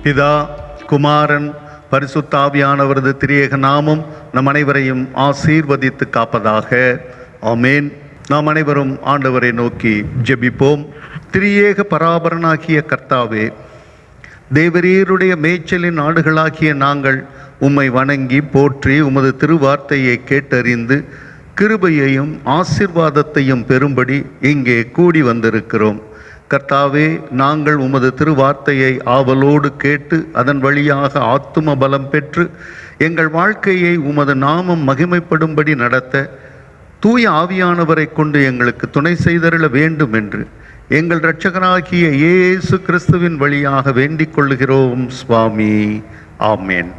பிதா, குமாரன், பரிசுத்த ஆவியானவரது திரியேக நாமம் நம் அனைவரையும் ஆசீர்வதித்து காப்பதாக. ஆமேன். நாம் அனைவரும் ஆண்டவரை நோக்கி ஜெபிப்போம். திரியேக பராபரனாகிய கர்த்தாவே, தேவரீருடைய மேய்ச்சலின் ஆடுகளாகிய நாங்கள் உம்மை வணங்கி போற்றி உமது திருவார்த்தையை கேட்டறிந்து கிருபையையும் ஆசீர்வாதத்தையும் பெறும்படி இங்கே கூடி வந்திருக்கிறோம். கர்த்தாவே, நாங்கள் உமது திருவார்த்தையை ஆவலோடு கேட்டு அதன் வழியாக ஆத்தும பலம் பெற்று எங்கள் வாழ்க்கையை உமது நாமம் மகிமைப்படும்படி நடத்த தூய ஆவியானவரை கொண்டு எங்களுக்கு துணை செய்தருள வேண்டும் என்று எங்கள் இரட்சகராகிய இயேசு கிறிஸ்துவின் வழியாக வேண்டிக் கொள்கிறோம் சுவாமி. ஆமேன்.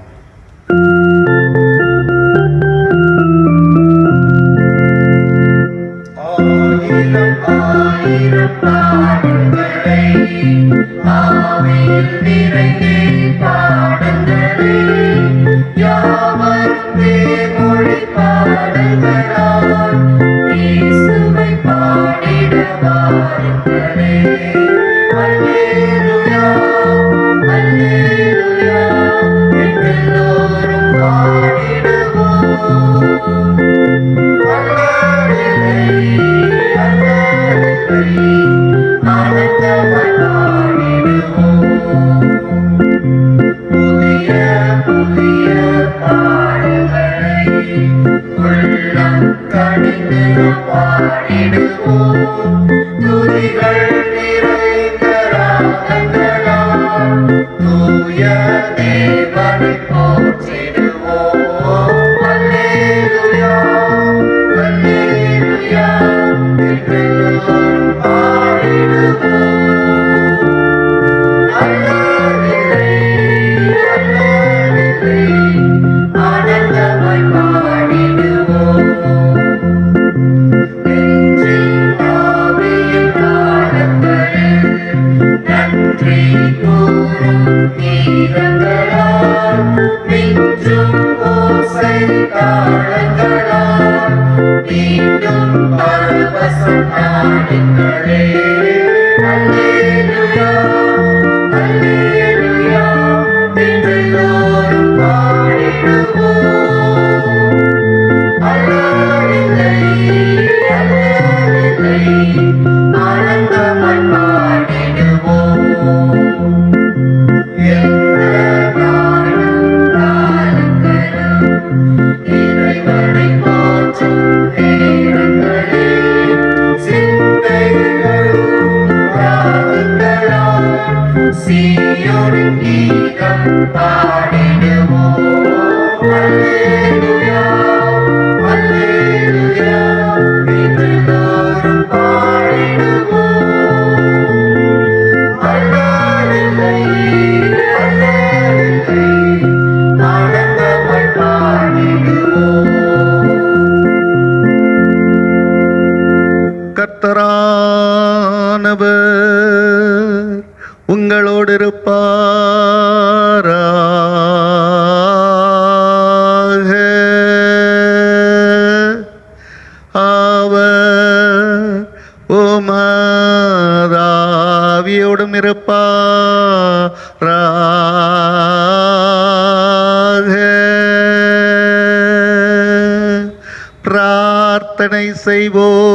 கர்த்தரானவர் உங்களோடு இருப்பாராக. அவர் உமதாவியோடும் இருப்பாராக. பிரார்த்தனை செய்வோமாக.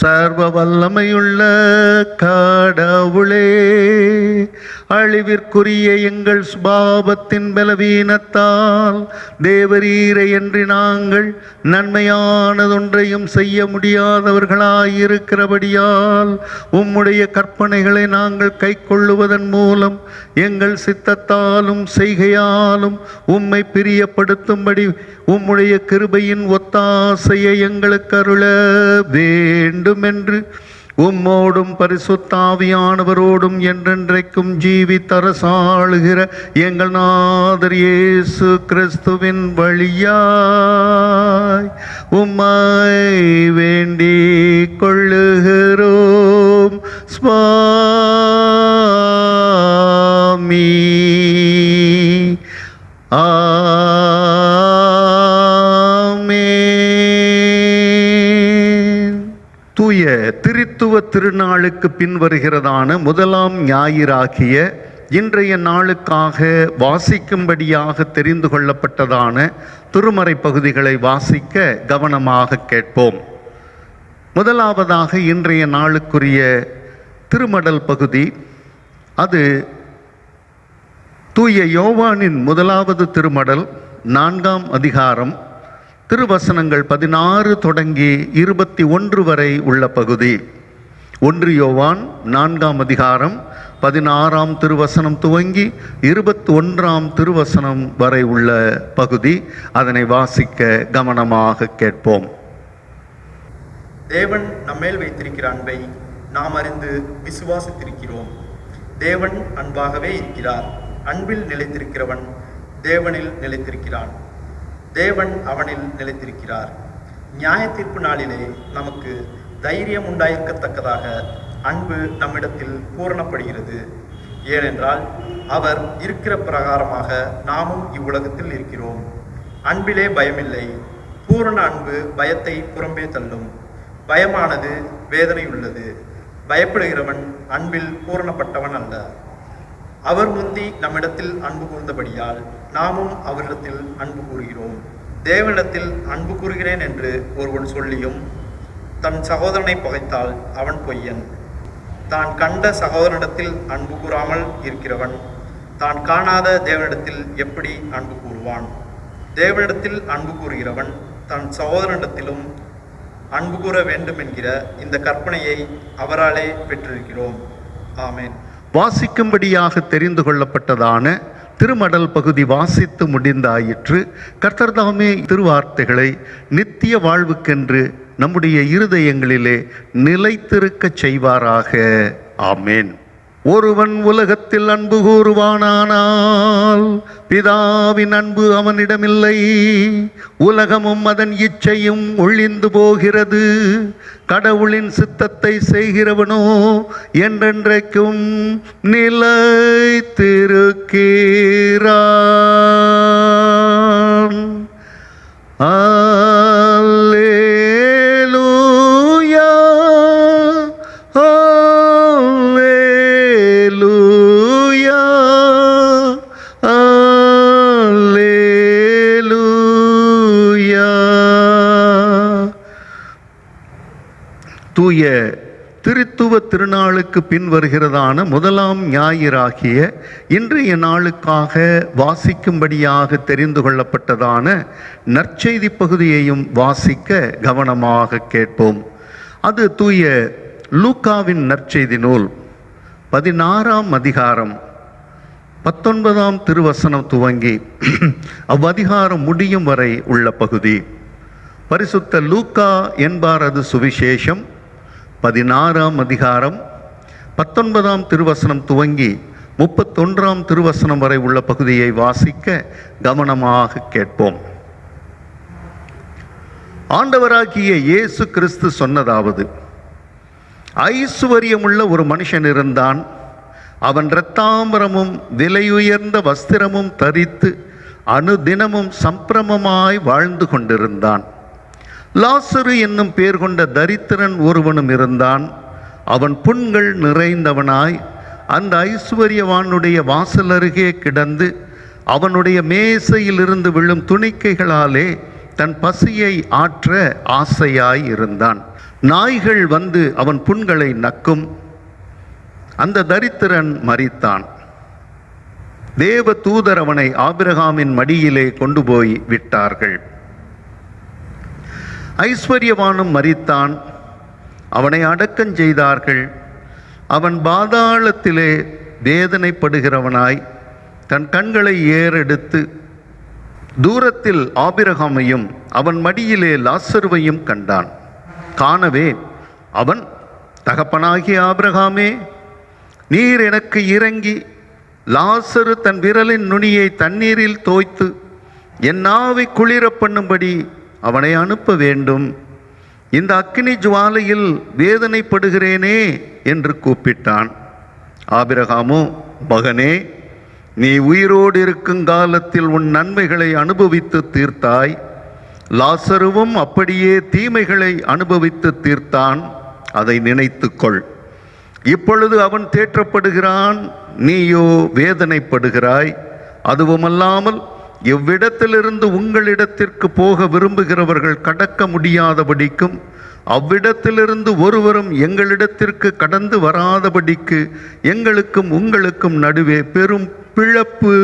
சர்வ வல்லமையுள்ள கடவுளே, அழிவிற்குரிய எங்கள் சுபாவத்தின் பலவீனத்தால் தேவரீரை என்று நாங்கள் நன்மையானதொன்றையும் செய்ய முடியாதவர்களாயிருக்கிறபடியால் உம்முடைய கற்பனைகளை நாங்கள் கைக்கொள்ளுவதன் மூலம் எங்கள் சித்தத்தாலும் செய்கையாலும் உம்மை பிரியப்படுத்தும்படி உம்முடைய கிருபையின் ஒத்தாசையை எங்களுக்கு அருள வேண்டுமென்று உம்மோடும் பரிசுத்தாவியானவரோடும் என்றென்றைக்கும் ஜீவித்தரசாளுகிற எங்கள் நாதர் இயேசு கிறிஸ்துவின் வழியாய் உம்மை வேண்டிக் கொள்ளுகிறோம் சுவாமி. ஆமென். திருத்துவ திருநாளுக்கு பின் வருகிறதான முதலாம் ஞாயிறாகிய இன்றைய நாளுக்காக வாசிக்கும்படியாக தெரிந்து கொள்ளப்பட்டதான திருமறை பகுதிகளை வாசிக்க கவனமாக கேட்போம். முதலாவதாக இன்றைய நாளுக்குரிய திருமடல் பகுதி, அது தூய யோவானின் முதலாவது திருமடல் 4ஆம் அதிகாரம், திருவசனங்கள் 16 தொடங்கி 21 வரை உள்ள பகுதி. 1 யோவான் 4ஆம் அதிகாரம் 16ஆம் திருவசனம் துவங்கி 21ஆம் திருவசனம் வரை உள்ள பகுதி. அதனை வாசிக்க கவனமாக கேட்போம். தேவன் நம்மேல் வைத்திருக்கிற அன்பை நாம் அறிந்து விசுவாசித்திருக்கிறோம். தேவன் அன்பாகவே இருக்கிறார். அன்பில் நிலைத்திருக்கிறவன் தேவனில் நிலைத்திருக்கிறான், தேவன் அவனில் நிலைத்திருக்கிறார். நியாய தீர்ப்பு நாளிலே நமக்கு தைரியம் உண்டாயிருக்கத்தக்கதாக அன்பு நம்மிடத்தில் பூரணப்படுகிறது. ஏனென்றால் அவர் இருக்கிற பிரகாரமாக நாமும் இவ்வுலகத்தில் இருக்கிறோம். அன்பிலே பயமில்லை. பூரண அன்பு பயத்தை புறம்பே தள்ளும். பயமானது வேதனையுள்ளது. பயப்படுகிறவன் அன்பில் பூரணப்பட்டவன் அல்ல. அவர் முந்தி நம்மிடத்தில் அன்பு கூர்ந்தபடியால் நாமும் அவரிடத்தில் அன்பு கூறுகிறோம். தேவனிடத்தில் அன்பு கூறுகிறேன் என்று ஒருவன் சொல்லியும் தன் சகோதரனை பகைத்தால் அவன் பொய்யன். தான் கண்ட சகோதரனிடத்தில் அன்பு கூறாமல் இருக்கிறவன் தான் காணாத தேவனிடத்தில் எப்படி அன்பு கூறுவான்? தேவனிடத்தில் அன்பு கூறுகிறவன் தன் சகோதரனிடத்திலும் அன்பு கூற வேண்டும் என்கிற இந்த கற்பனையை அவராலே பெற்றிருக்கிறோம். ஆமேன். வாசிக்கும்படியாக தெரிந்து கொள்ளப்பட்டதான திருமடல் பகுதி வாசித்து முடிந்தாயிற்று. கர்த்தர் தாமே திருவார்த்தைகளை நித்திய வாழ்வுக்கென்று நம்முடைய இருதயங்களிலே நிலைத்திருக்கச் செய்வாராக. ஆமேன். ஒருவன் உலகத்தில் அன்பு கூறுவானானால் பிதாவின் அன்பு அவனிடமில்லை. உலகமும் அதன் இச்சையும் ஒழிந்து போகிறது. கடவுளின் சித்தத்தை செய்கிறவனோ என்றென்றைக்கும் நிலைத்திருக்கிறான். அல்லேலூயா, அல்லேலூயா, அல்லேலூயா. தூய திருத்துவ திருநாளுக்கு பின் வருகிறதான முதலாம் ஞாயிறாகிய இன்றைய நாளுக்காக வாசிக்கும்படியாக தெரிந்து கொள்ளப்பட்டதான நற்செய்தி பகுதியையும் வாசிக்க கவனமாக கேட்போம். அது தூய லூக்காவின் நற்செய்தி நூல் 16ஆம் அதிகாரம் 19ஆம் திருவசனம் துவங்கி அவ்வதிகாரம் முடியும் வரை உள்ள பகுதி. பரிசுத்த லூக்கா என்பார் அது சுவிசேஷம். 16ஆம் அதிகாரம் 19ஆம் திருவசனம் துவங்கி 31ஆம் திருவசனம் வரை உள்ள பகுதியை வாசிக்க கவனமாக கேட்போம். ஆண்டவராகிய இயேசு கிறிஸ்து சொன்னதாவது: ஐசுவரியமுள்ள ஒரு மனுஷன் இருந்தான். அவன் இரத்தாம்பரமும் விலையுயர்ந்த வஸ்திரமும் தரித்து அனுதினமும் சம்பிரமமாய் வாழ்ந்து கொண்டிருந்தான். லாசரு என்னும் பேர் கொண்ட தரித்திரன் ஒருவனும் இருந்தான். அவன் புண்கள் நிறைந்தவனாய் அந்த ஐசுவரியவானுடைய வாசல் அருகே கிடந்து அவனுடைய மேசையிலிருந்து விழும் துணிக்கைகளாலே தன் பசியை ஆற்ற ஆசையாய் இருந்தான். நாய்கள் வந்து அவன் புண்களை நக்கும். அந்த தரித்திரன் மரித்தான். தேவ தூதர் அவனை ஆபிரகாமின் மடியிலே கொண்டு போய் விட்டார்கள். ஐஸ்வர்யவானும் மரித்தான். அவனை அடக்கஞ் செய்தார்கள். அவன் பாதாளத்திலே வேதனைப்படுகிறவனாய் தன் கண்களை ஏறெடுத்து தூரத்தில் ஆபிரகாமையும் அவன் மடியிலே லாசருவையும் கண்டான். காணவே அவன், தகப்பனாகிய ஆபிரகாமே, நீர் எனக்கு இறங்கி லாசரு தன் விரலின் நுனியை தண்ணீரில் தோய்த்து என் நாவை குளிர பண்ணும்படி அவனை அனுப்ப வேண்டும். இந்த அக்கினி ஜுவாலையில் வேதனைப்படுகிறேனே என்று கூப்பிட்டான். ஆபிரகாமோ, மகனே, நீ உயிரோடு இருக்கும் காலத்தில் உன் நன்மைகளை அனுபவித்து தீர்த்தாய். லாசருவும் அப்படியே தீமைகளை அனுபவித்து தீர்த்தான். அதை நினைத்துக்கொள். இப்பொழுது அவன் தேற்றப்படுகிறான், நீயோ வேதனைப்படுகிறாய். அதுவுமல்லாமல் இவ்விடத்திலிருந்து உங்களிடத்திற்கு போக விரும்புகிறவர்கள் கடக்க முடியாதபடிக்கும் அவ்விடத்திலிருந்து ஒருவரும் எங்களிடத்திற்கு கடந்து வராதபடிக்கு எங்களுக்கும் உங்களுக்கும் நடுவே பெரும் பிளப்பு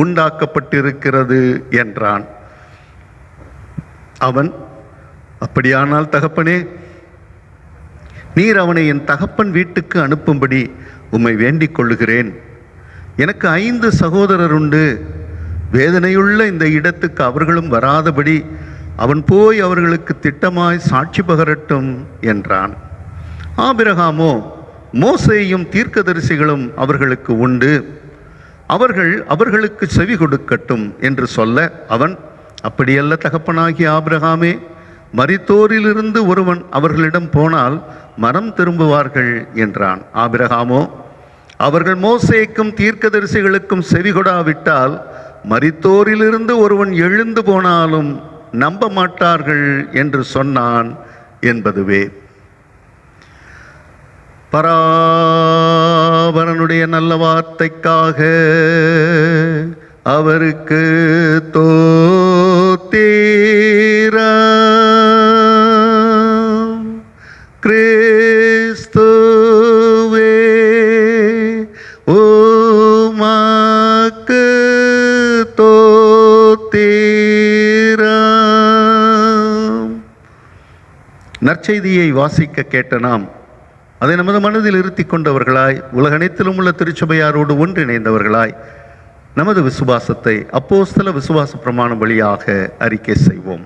உண்டாக்கப்பட்டிருக்கிறது என்றான். அவன், அப்படியானால் தகப்பனே, நீர் அவனை என் தகப்பன் வீட்டுக்கு அனுப்பும்படி உம்மை வேண்டிக் கொள்ளுகிறேன். எனக்கு 5 சகோதரர் உண்டு. வேதனையுள்ள இந்த இடத்துக்கு அவர்களும் வராதபடி அவன் போய் அவர்களுக்கு திட்டமாய் சாட்சி பகரட்டும் என்றான். ஆபிரகாமோ, மோசேயும் தீர்க்கதரிசிகளும் அவர்களுக்கு உண்டு, அவர்கள் அவர்களுக்கு செவி கொடுக்கட்டும் என்று சொல்ல, அவன், அப்படியல்ல தகப்பனாகிய ஆபிரகாமே, மரித்தோரிலிருந்து ஒருவன் அவர்களிடம் போனால் மனம் திரும்புவார்கள் என்றான். ஆபிரகாமோ, அவர்கள் மோசேக்கும் தீர்க்கதரிசிகளுக்கும் செவி கொடாவிட்டால் மரித்தோரிலிருந்து ஒருவன் எழுந்து போனாலும் நம்ப மாட்டார்கள் என்று சொன்னான் என்பதுவே. பராபரனுடைய நல்ல வார்த்தைக்காக அவருக்கு தோத்திரம். கிறிஸ்துவே உமக்கு தோத்திரம். நற்செய்தியை வாசிக்க கேட்ட நாம் அதை நமது மனதில் இருத்தி கொண்டவர்களாய், உலகனைத்திலும் உள்ள திருச்சபையாரோடு ஒன்றிணைந்தவர்களாய் நமது விசுவாசத்தை அப்போஸ்தல விசுவாச பிரமாணம் வழியாக அறிக்கை செய்வோம்.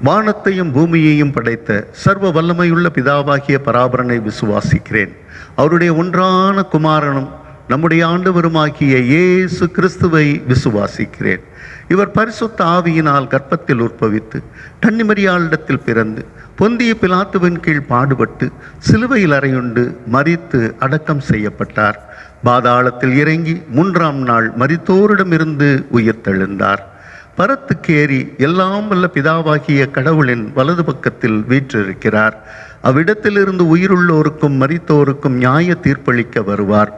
வானத்தையும் பூமியையும் படைத்த சர்வ வல்லமையுள்ள பிதாவாகிய பராபரனை விசுவாசிக்கிறேன். அவருடைய ஒன்றான குமாரனும் நம்முடைய ஆண்டவருமாகிய இயேசு கிறிஸ்துவை விசுவாசிக்கிறேன். இவர் பரிசுத்த ஆவியினால் கர்ப்பத்தில் உற்பவித்து கன்னிமரியாளிடத்தில் பிறந்து பொந்திய பிலாத்துவின் கீழ் பாடுபட்டு சிலுவையில் அறையுண்டு மரித்து அடக்கம் செய்யப்பட்டார். பாதாளத்தில் இறங்கி 3ஆம் நாள் மரித்தோரிடமிருந்து உயிர்த்தெழுந்தார். பரத்துக்கேறி எல்லாம் வல்ல பிதாவாகிய கடவுளின் வலது பக்கத்தில் வீற்றிருக்கிறார். அவ்விடத்திலிருந்து உயிருள்ளோருக்கும் மரித்தோருக்கும் நியாய தீர்ப்பளிக்க வருவார்.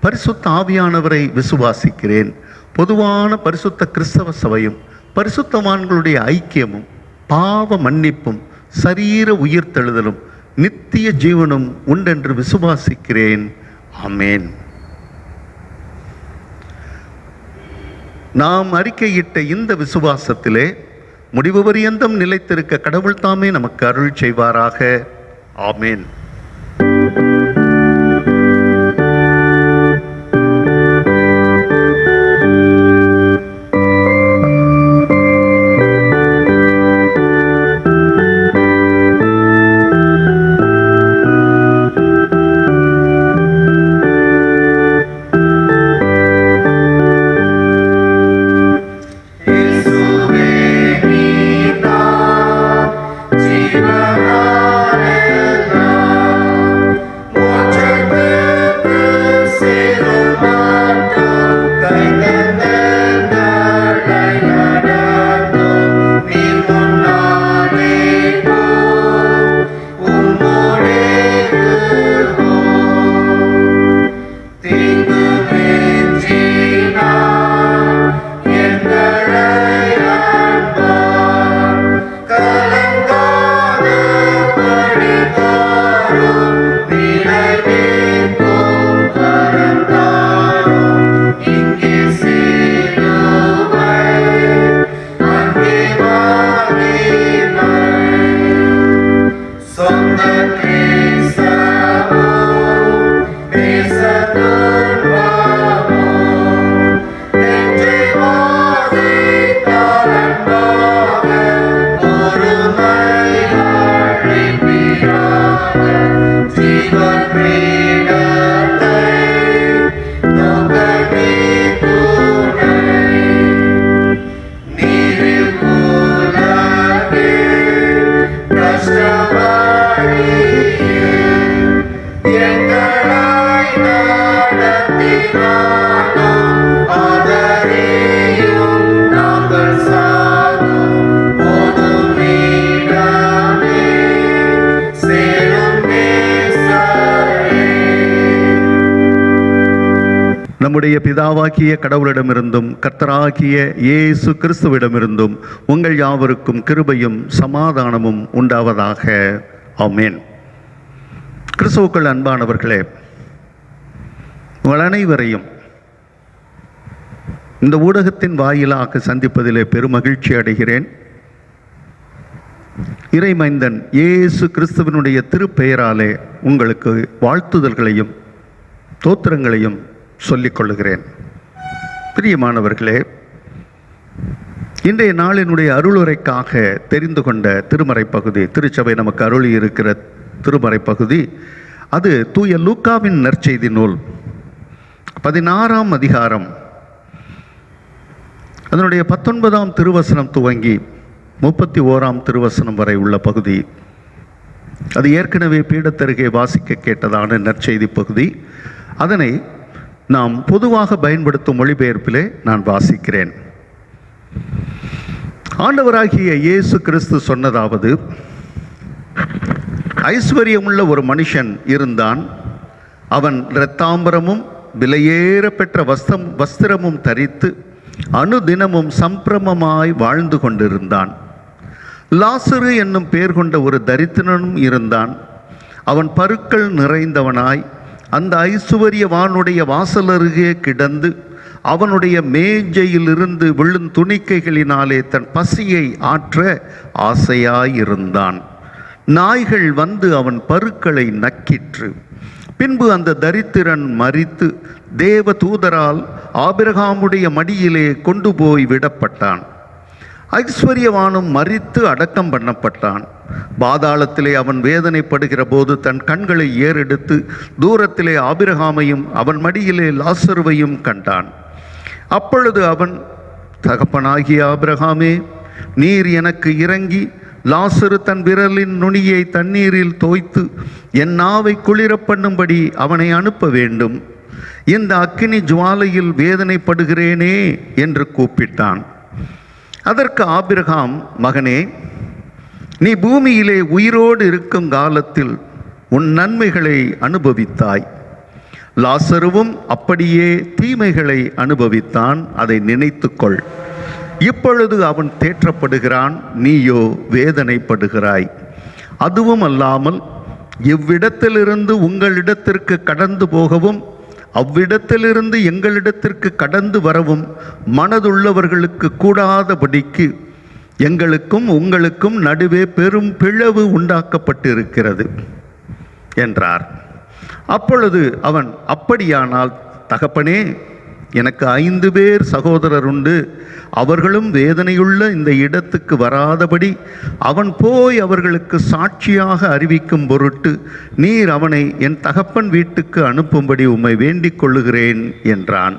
பரிசுத்த ஆவியானவரை விசுவாசிக்கிறேன். பொதுவான பரிசுத்த கிறிஸ்தவ சபையும் பரிசுத்தவான்களுடைய ஐக்கியமும் பாவ மன்னிப்பும் சரீர உயிர்த்தெழுதலும் நித்திய ஜீவனும் உண்டென்று விசுவாசிக்கிறேன். ஆமேன். நாம் அறிக்கையிட்ட இந்த விசுவாசத்திலே முடிவு பரியந்தம் நிலைத்திருக்க கடவுள் தாமே நமக்கு அருள் செய்வாராக. ஆமேன். Jeeva நம்முடைய பிதாவாகிய கடவுளிடமிருந்தும் கர்த்தராகிய இயேசு கிறிஸ்துவிடமிருந்தும் உங்கள் யாவருக்கும் கிருபையும் சமாதானமும் உண்டாவதாக. ஆமென். கிறிஸ்துவுக்குள் அன்பானவர்களே, உங்கள் அனைவரையும் இந்த ஊடகத்தின் வாயிலாக சந்திப்பதிலே பெருமகிழ்ச்சி அடைகிறேன். இறைமைந்தன் இயேசு கிறிஸ்துவினுடைய திருப்பெயராலே உங்களுக்கு வாழ்த்துதல்களையும் தோத்திரங்களையும் சொல்லிக் கொள்ளுகிறேன். பிரியமானவர்களே, இன்றைய நாளினுடைய அருளுரைக்காக தெரிந்து கொண்ட திருமறை பகுதி, திருச்சபை நமக்கு அருளி இருக்கிற திருமறை பகுதி, அது தூய லூக்காவின் நற்செய்தி நூல் 16ஆம் அதிகாரம் அதனுடைய 19ஆம் திருவசனம் துவங்கி 31ஆம் திருவசனம் வரை உள்ள பகுதி. அது ஏற்கனவே பீடத்தருகே வாசிக்க கேட்டதான நற்செய்தி பகுதி. அதனை நாம் பொதுவாக பயன்படுத்தும் மொழிபெயர்ப்பிலே நான் வாசிக்கிறேன். ஆண்டவராகிய இயேசு கிறிஸ்து சொன்னதாவது: ஐஸ்வர்யமுள்ள ஒரு மனுஷன் இருந்தான். அவன் இரத்தாம்பரமும் விலையேற பெற்ற வஸ்திரமும் தரித்து அனுதினமும் சம்பிரமமாய் வாழ்ந்து கொண்டிருந்தான். லாசரு என்னும் பெயர் கொண்ட ஒரு தரித்திரனும் இருந்தான். அவன் பருக்கள் நிறைந்தவனாய் அந்த ஐசுவரியவானுடைய வாசலருகே கிடந்து அவனுடைய மேஜையிலிருந்து விழும் துணிக்கைகளினாலே தன் பசியை ஆற்ற ஆசையாயிருந்தான். நாய்கள் வந்து அவன் பருக்களை நக்கிற்று. பின்பு அந்த தரித்திரன் மரித்து தேவ தூதரால் ஆபிரகாமுடைய மடியிலே கொண்டு போய் விடப்பட்டான். ஐஸ்வர்யவானும் மரித்து அடக்கம் பண்ணப்பட்டான். பாதாளத்திலே அவன் வேதனைப்படுகிற போது தன் கண்களை ஏறெடுத்து தூரத்திலே ஆபிரகாமையும் அவன் மடியிலே லாசருவையும் கண்டான். அப்பொழுது அவன், தகப்பனாகிய ஆபிரகாமே, நீர் எனக்கு இறங்கி லாசரு தன் விரலின் நுனியை தண்ணீரில் தோய்த்து என் நாவை குளிர பண்ணும்படி அவனை அனுப்ப வேண்டும். இந்த அக்கினி ஜுவாலையில் வேதனைப்படுகிறேனே என்று கூப்பிட்டான். அதற்கு ஆபிரகாம், மகனே, நீ பூமியிலே உயிரோடு இருக்கும் காலத்தில் உன் நன்மைகளை அனுபவித்தாய். லாசருவும் அப்படியே தீமைகளை அனுபவித்தான். அதை நினைத்துக்கொள். இப்பொழுது அவன் தேற்றப்படுகிறான், நீயோ வேதனைப்படுகிறாய். அதுவும் அல்லாமல் இவ்விடத்திலிருந்து உங்களிடத்திற்கு கடந்து போகவும் அவ்விடத்திலிருந்து எங்களிடத்திற்கு கடந்து வரவும் மனதுள்ளவர்களுக்கு கூடாதபடிக்கு எங்களுக்கும் உங்களுக்கும் நடுவே பெரும் பிளவு உண்டாக்கப்பட்டிருக்கிறது என்றார். அப்பொழுது அவன், அப்படியானால் தகப்பனே, எனக்கு 5 பேர் சகோதரர் உண்டு. அவர்களும் வேதனையுள்ள இந்த இடத்துக்கு வராதபடி அவன் போய் அவர்களுக்கு சாட்சியாக அறிவிக்கும் பொருட்டு நீர் அவனை என் தகப்பன் வீட்டுக்கு அனுப்பும்படி உம்மை வேண்டிக் கொள்ளுகிறேன் என்றான்.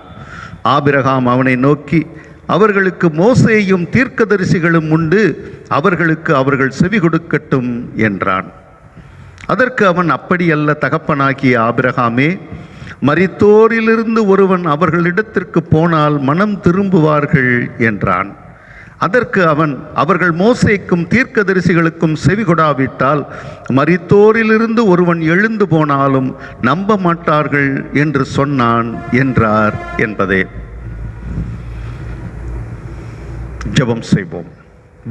ஆபிரகாம் அவனை நோக்கி, அவர்களுக்கு மோசேயும் தீர்க்கதரிசிகளும் உண்டு, அவர்களுக்கு அவர்கள் செவி கொடுக்கட்டும் என்றான். அதற்கு அவன், அப்படியல்ல தகப்பனாகிய ஆபிரகாமே, மரித்தோரிலிருந்து ஒருவன் அவர்களிடத்திற்கு போனால் மனம் திரும்புவார்கள் என்றான். அதற்கு அவன், அவர்கள் மோசேக்கும் தீர்க்கதரிசிகளுக்கும் செவி கொடாவிட்டால் மரித்தோரிலிருந்து ஒருவன் எழுந்து போனாலும் நம்ப மாட்டார்கள் என்று சொன்னான் என்றார் என்பதே. ஜெபம் செய்வோம்.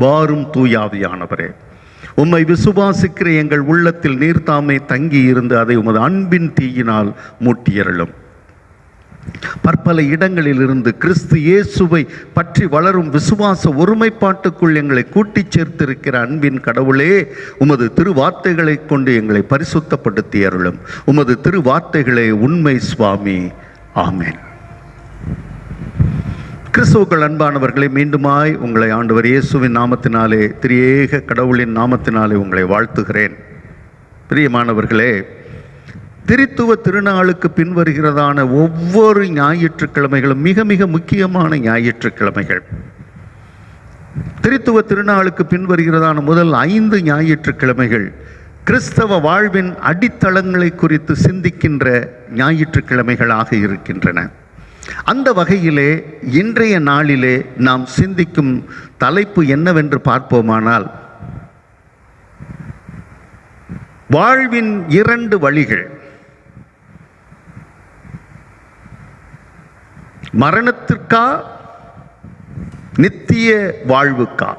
வாரும் தூயாவியானவரே, உம்மை விசுவாசிக்கிற எங்கள் உள்ளத்தில் நீர்தாமே தங்கி இருந்து அதை உமது அன்பின் தீயினால் மூட்டியருளும். பற்பல இடங்களிலிருந்து கிறிஸ்து இயேசுவை பற்றி வளரும் விசுவாச ஒருமைப்பாட்டுக்குள் எங்களை கூட்டிச் சேர்த்திருக்கிற அன்பின் கடவுளே, உமது திருவார்த்தைகளை கொண்டு எங்களை பரிசுத்தப்படுத்தி அருளும். உமது திருவார்த்தைகளே உண்மை சுவாமி. ஆமென். கிறிஸ்துவுக்கள் அன்பானவர்களை, மீண்டுமாய் உங்களை ஆண்டவர் இயேசுவின் நாமத்தினாலே, திரியேக கடவுளின் நாமத்தினாலே உங்களை வாழ்த்துகிறேன். பிரியமானவர்களே, திரித்துவ திருநாளுக்கு பின்வருகிறதான ஒவ்வொரு ஞாயிற்றுக்கிழமைகளும் மிக மிக முக்கியமான ஞாயிற்றுக்கிழமைகள். திரித்துவ திருநாளுக்கு பின்வருகிறதான முதல் 5 ஞாயிற்றுக்கிழமைகள் கிறிஸ்தவ வாழ்வின் அடித்தளங்களை குறித்து சிந்திக்கின்ற ஞாயிற்றுக்கிழமைகளாக இருக்கின்றன. அந்த வகையிலே இன்றைய நாளிலே நாம் சிந்திக்கும் தலைப்பு என்னவென்று பார்ப்போமானால், வாழ்வின் 2 வழிகள். மரணத்திற்கா நித்திய வாழ்வுக்கா?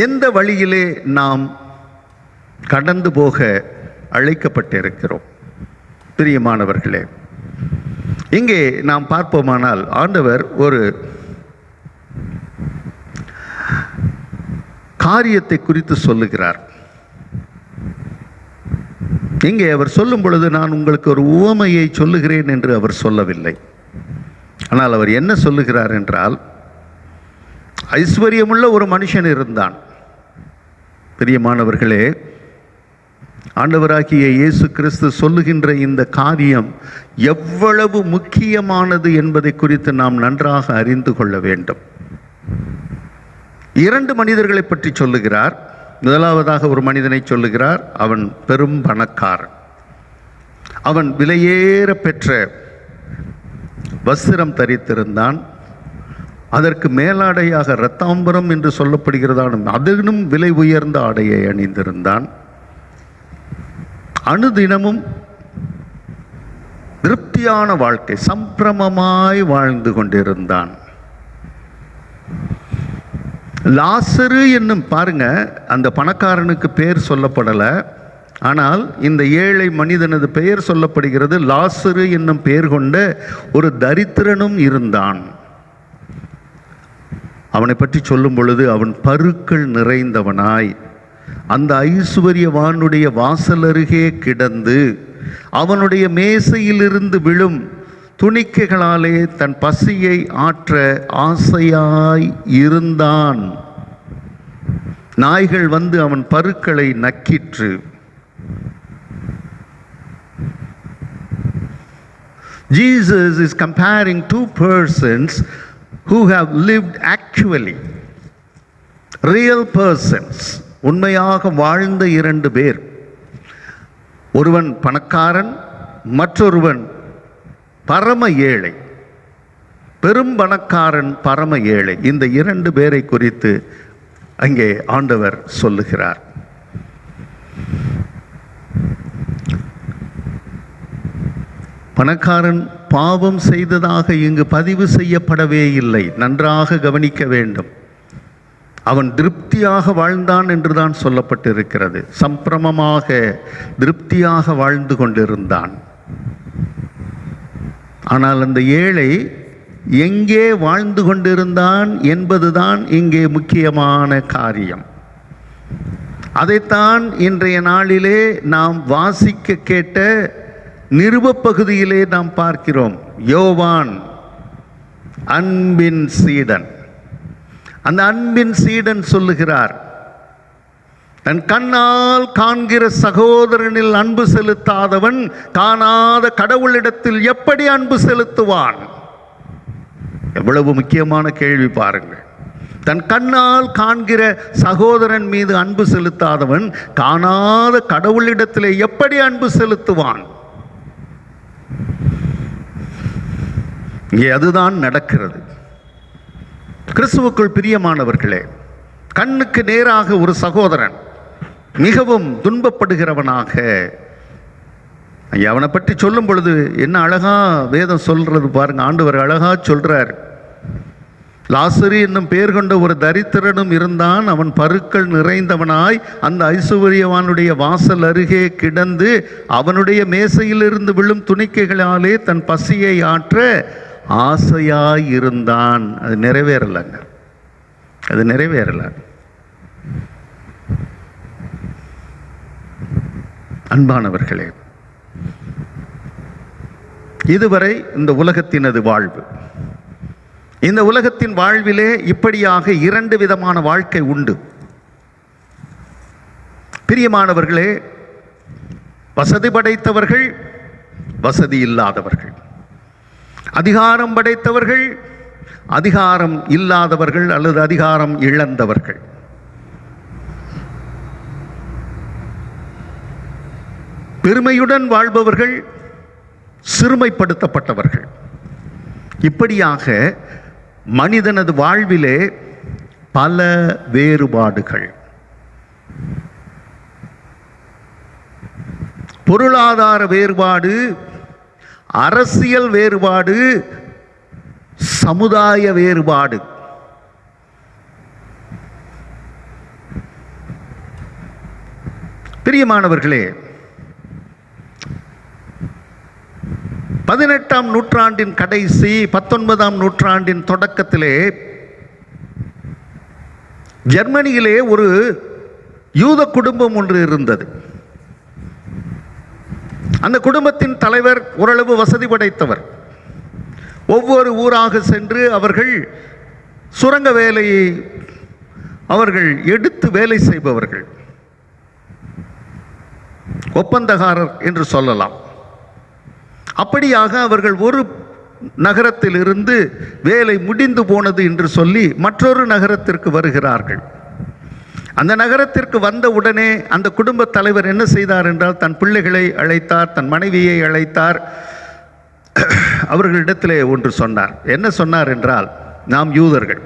எந்த வழியிலே நாம் கடந்து போக அழைக்கப்பட்டிருக்கிறோம்? பிரியமானவர்களே, இங்கே நாம் பார்ப்போமானால் ஆண்டவர் ஒரு காரியத்தை குறித்து சொல்லுகிறார். இங்கே அவர் சொல்லும் பொழுது நான் உங்களுக்கு ஒரு உவமையை சொல்லுகிறேன் என்று அவர் சொல்லவில்லை. ஆனால் அவர் என்ன சொல்லுகிறார் என்றால், ஐஸ்வர்யமுள்ள ஒரு மனுஷன் இருந்தான். பிரியமானவர்களே, ஆண்டவராகிய இயேசு கிறிஸ்து சொல்லுகின்ற இந்த காரியம் எவ்வளவு முக்கியமானது என்பதை குறித்து நாம் நன்றாக அறிந்து கொள்ள வேண்டும். 2 மனிதர்களை பற்றி சொல்லுகிறார். முதலாவதாக ஒரு மனிதனை சொல்லுகிறார். அவன் பெரும் பணக்காரன். அவன் விலையேற பெற்ற வஸ்திரம் தரித்திருந்தான். அதற்கு மேலாடையாக இரத்தாம்பரம் என்று சொல்லப்படுகிறதான அதிலும் விலை உயர்ந்த ஆடையை அணிந்திருந்தான். அனுதினமும் திருப்தியான வாழ்க்கை, சம்பிரமமாய் வாழ்ந்து கொண்டிருந்தான். லாசரு என்னும், பாருங்க, அந்த பணக்காரனுக்கு பெயர் சொல்லப்படலை. ஆனால் இந்த ஏழை மனிதனது பெயர் சொல்லப்படுகிறது. லாசரு என்னும் பெயர் கொண்ட ஒரு தரித்திரனும் இருந்தான். அவனை பற்றி சொல்லும் பொழுது, அவன் பருக்கள் நிறைந்தவனாய் அந்த ஐசுவரியவானுடைய வாசல் அருகே கிடந்து அவனுடைய மேசையிலிருந்து விழும் துணிக்கைகளாலே தன் பசியை ஆற்ற ஆசையாய் இருந்தான். நாய்கள் வந்து அவன் பருக்களை நக்கிற்று. Jesus is comparing 2 persons who have lived actually, real persons, உண்மையாக வாழ்ந்த 2 பேர். ஒருவன் பணக்காரன், மற்றொருவன் பரம ஏழை. பெரும் பணக்காரன், பரம ஏழை. இந்த 2 பேரை குறித்து அங்கே ஆண்டவர் சொல்லுகிறார். பணக்காரன் பாவம் செய்ததாக இங்கு பதிவு செய்யப்படவே இல்லை. நன்றாக கவனிக்க வேண்டும். அவன் திருப்தியாக வாழ்ந்தான் என்றுதான் சொல்லப்பட்டிருக்கிறது. சம்பிரமமாக திருப்தியாக வாழ்ந்து கொண்டிருந்தான். ஆனால் அந்த ஏழை எங்கே வாழ்ந்து கொண்டிருந்தான் என்பதுதான் இங்கே முக்கியமான காரியம். அதைத்தான் இன்றைய நாளிலே நாம் வாசிக்க கேட்ட நிருபப்பகுதியிலே நாம் பார்க்கிறோம். யோவான் அன்பின் சீடன். அந்த அன்பின் சீடன் சொல்லுகிறார், தன் கண்ணால் காண்கிற சகோதரனில் அன்பு செலுத்தாதவன் காணாத கடவுளிடத்தில் எப்படி அன்பு செலுத்துவான்? எவ்வளவு முக்கியமான கேள்வி பாருங்கள். தன் கண்ணால் காண்கிற சகோதரன் மீது அன்பு செலுத்தாதவன் காணாத கடவுளிடத்திலே எப்படி அன்பு செலுத்துவான்? இங்கே அதுதான் நடக்கிறது. கிறிஸ்துவுக்குள் பிரியமானவர்களே, கண்ணுக்கு நேராக ஒரு சகோதரன் மிகவும் துன்பப்படுகிறவனாக, அவனை பற்றி சொல்லும் பொழுது என்ன அழகா வேதம் சொல்றது பாருங்க. ஆண்டவர் அழகா சொல்றார். லாசரு என்னும் பெயர் கொண்ட ஒரு தரித்திரனும் இருந்தான். அவன் பருக்கள் நிறைந்தவனாய் அந்த ஐசுவரியவானுடைய வாசல் அருகே கிடந்து அவனுடைய மேசையிலிருந்து விழும் துணிக்கைகளாலே தன் பசியை ஆற்ற ஆசையாய் இருந்தான். அது நிறைவேறலைங்க. அது நிறைவேறல. அன்பானவர்களே, இதுவரை இந்த உலகத்தினது வாழ்வு, இந்த உலகத்தின் வாழ்விலே இப்படியாக 2 விதமான வாழ்க்கை உண்டு. பிரியமானவர்களே, வசதி படைத்தவர்கள், வசதி இல்லாதவர்கள், அதிகாரம் படைத்தவர்கள், அதிகாரம் இல்லாதவர்கள் அல்லது அதிகாரம் இழந்தவர்கள். பெருமையுடன் வாழ்பவர்கள், சிறுமைப்படுத்தப்பட்டவர்கள். இப்படியாக மனிதனது வாழ்விலே பல வேறுபாடுகள். பொருளாதார வேறுபாடு, அரசியல் வேறுபாடு, சமுதாய வேறுபாடு. பிரியமானவர்களே, 18ஆம் நூற்றாண்டின் கடைசி 19ஆம் நூற்றாண்டின் தொடக்கத்திலே ஜெர்மனியிலே ஒரு யூத குடும்பம் ஒன்று இருந்தது. அந்த குடும்பத்தின் தலைவர் ஓரளவு வசதி படைத்தவர். ஒவ்வொரு ஊராக சென்று அவர்கள் சுரங்க வேலையை அவர்கள் எடுத்து வேலை செய்பவர்கள், ஒப்பந்தக்காரர் என்று சொல்லலாம். அப்படியாக அவர்கள் ஒரு நகரத்தில் இருந்து வேலை முடிந்து போனது என்று சொல்லி மற்றொரு நகரத்திற்கு வருகிறார்கள். அந்த நகரத்திற்கு வந்த உடனே அந்த குடும்ப தலைவர் என்ன செய்தார் என்றால், தன் பிள்ளைகளை அழைத்தார், தன் மனைவியை அழைத்தார். அவர்களிடத்திலே ஒன்று சொன்னார். என்ன சொன்னார் என்றால், நாம் யூதர்கள்,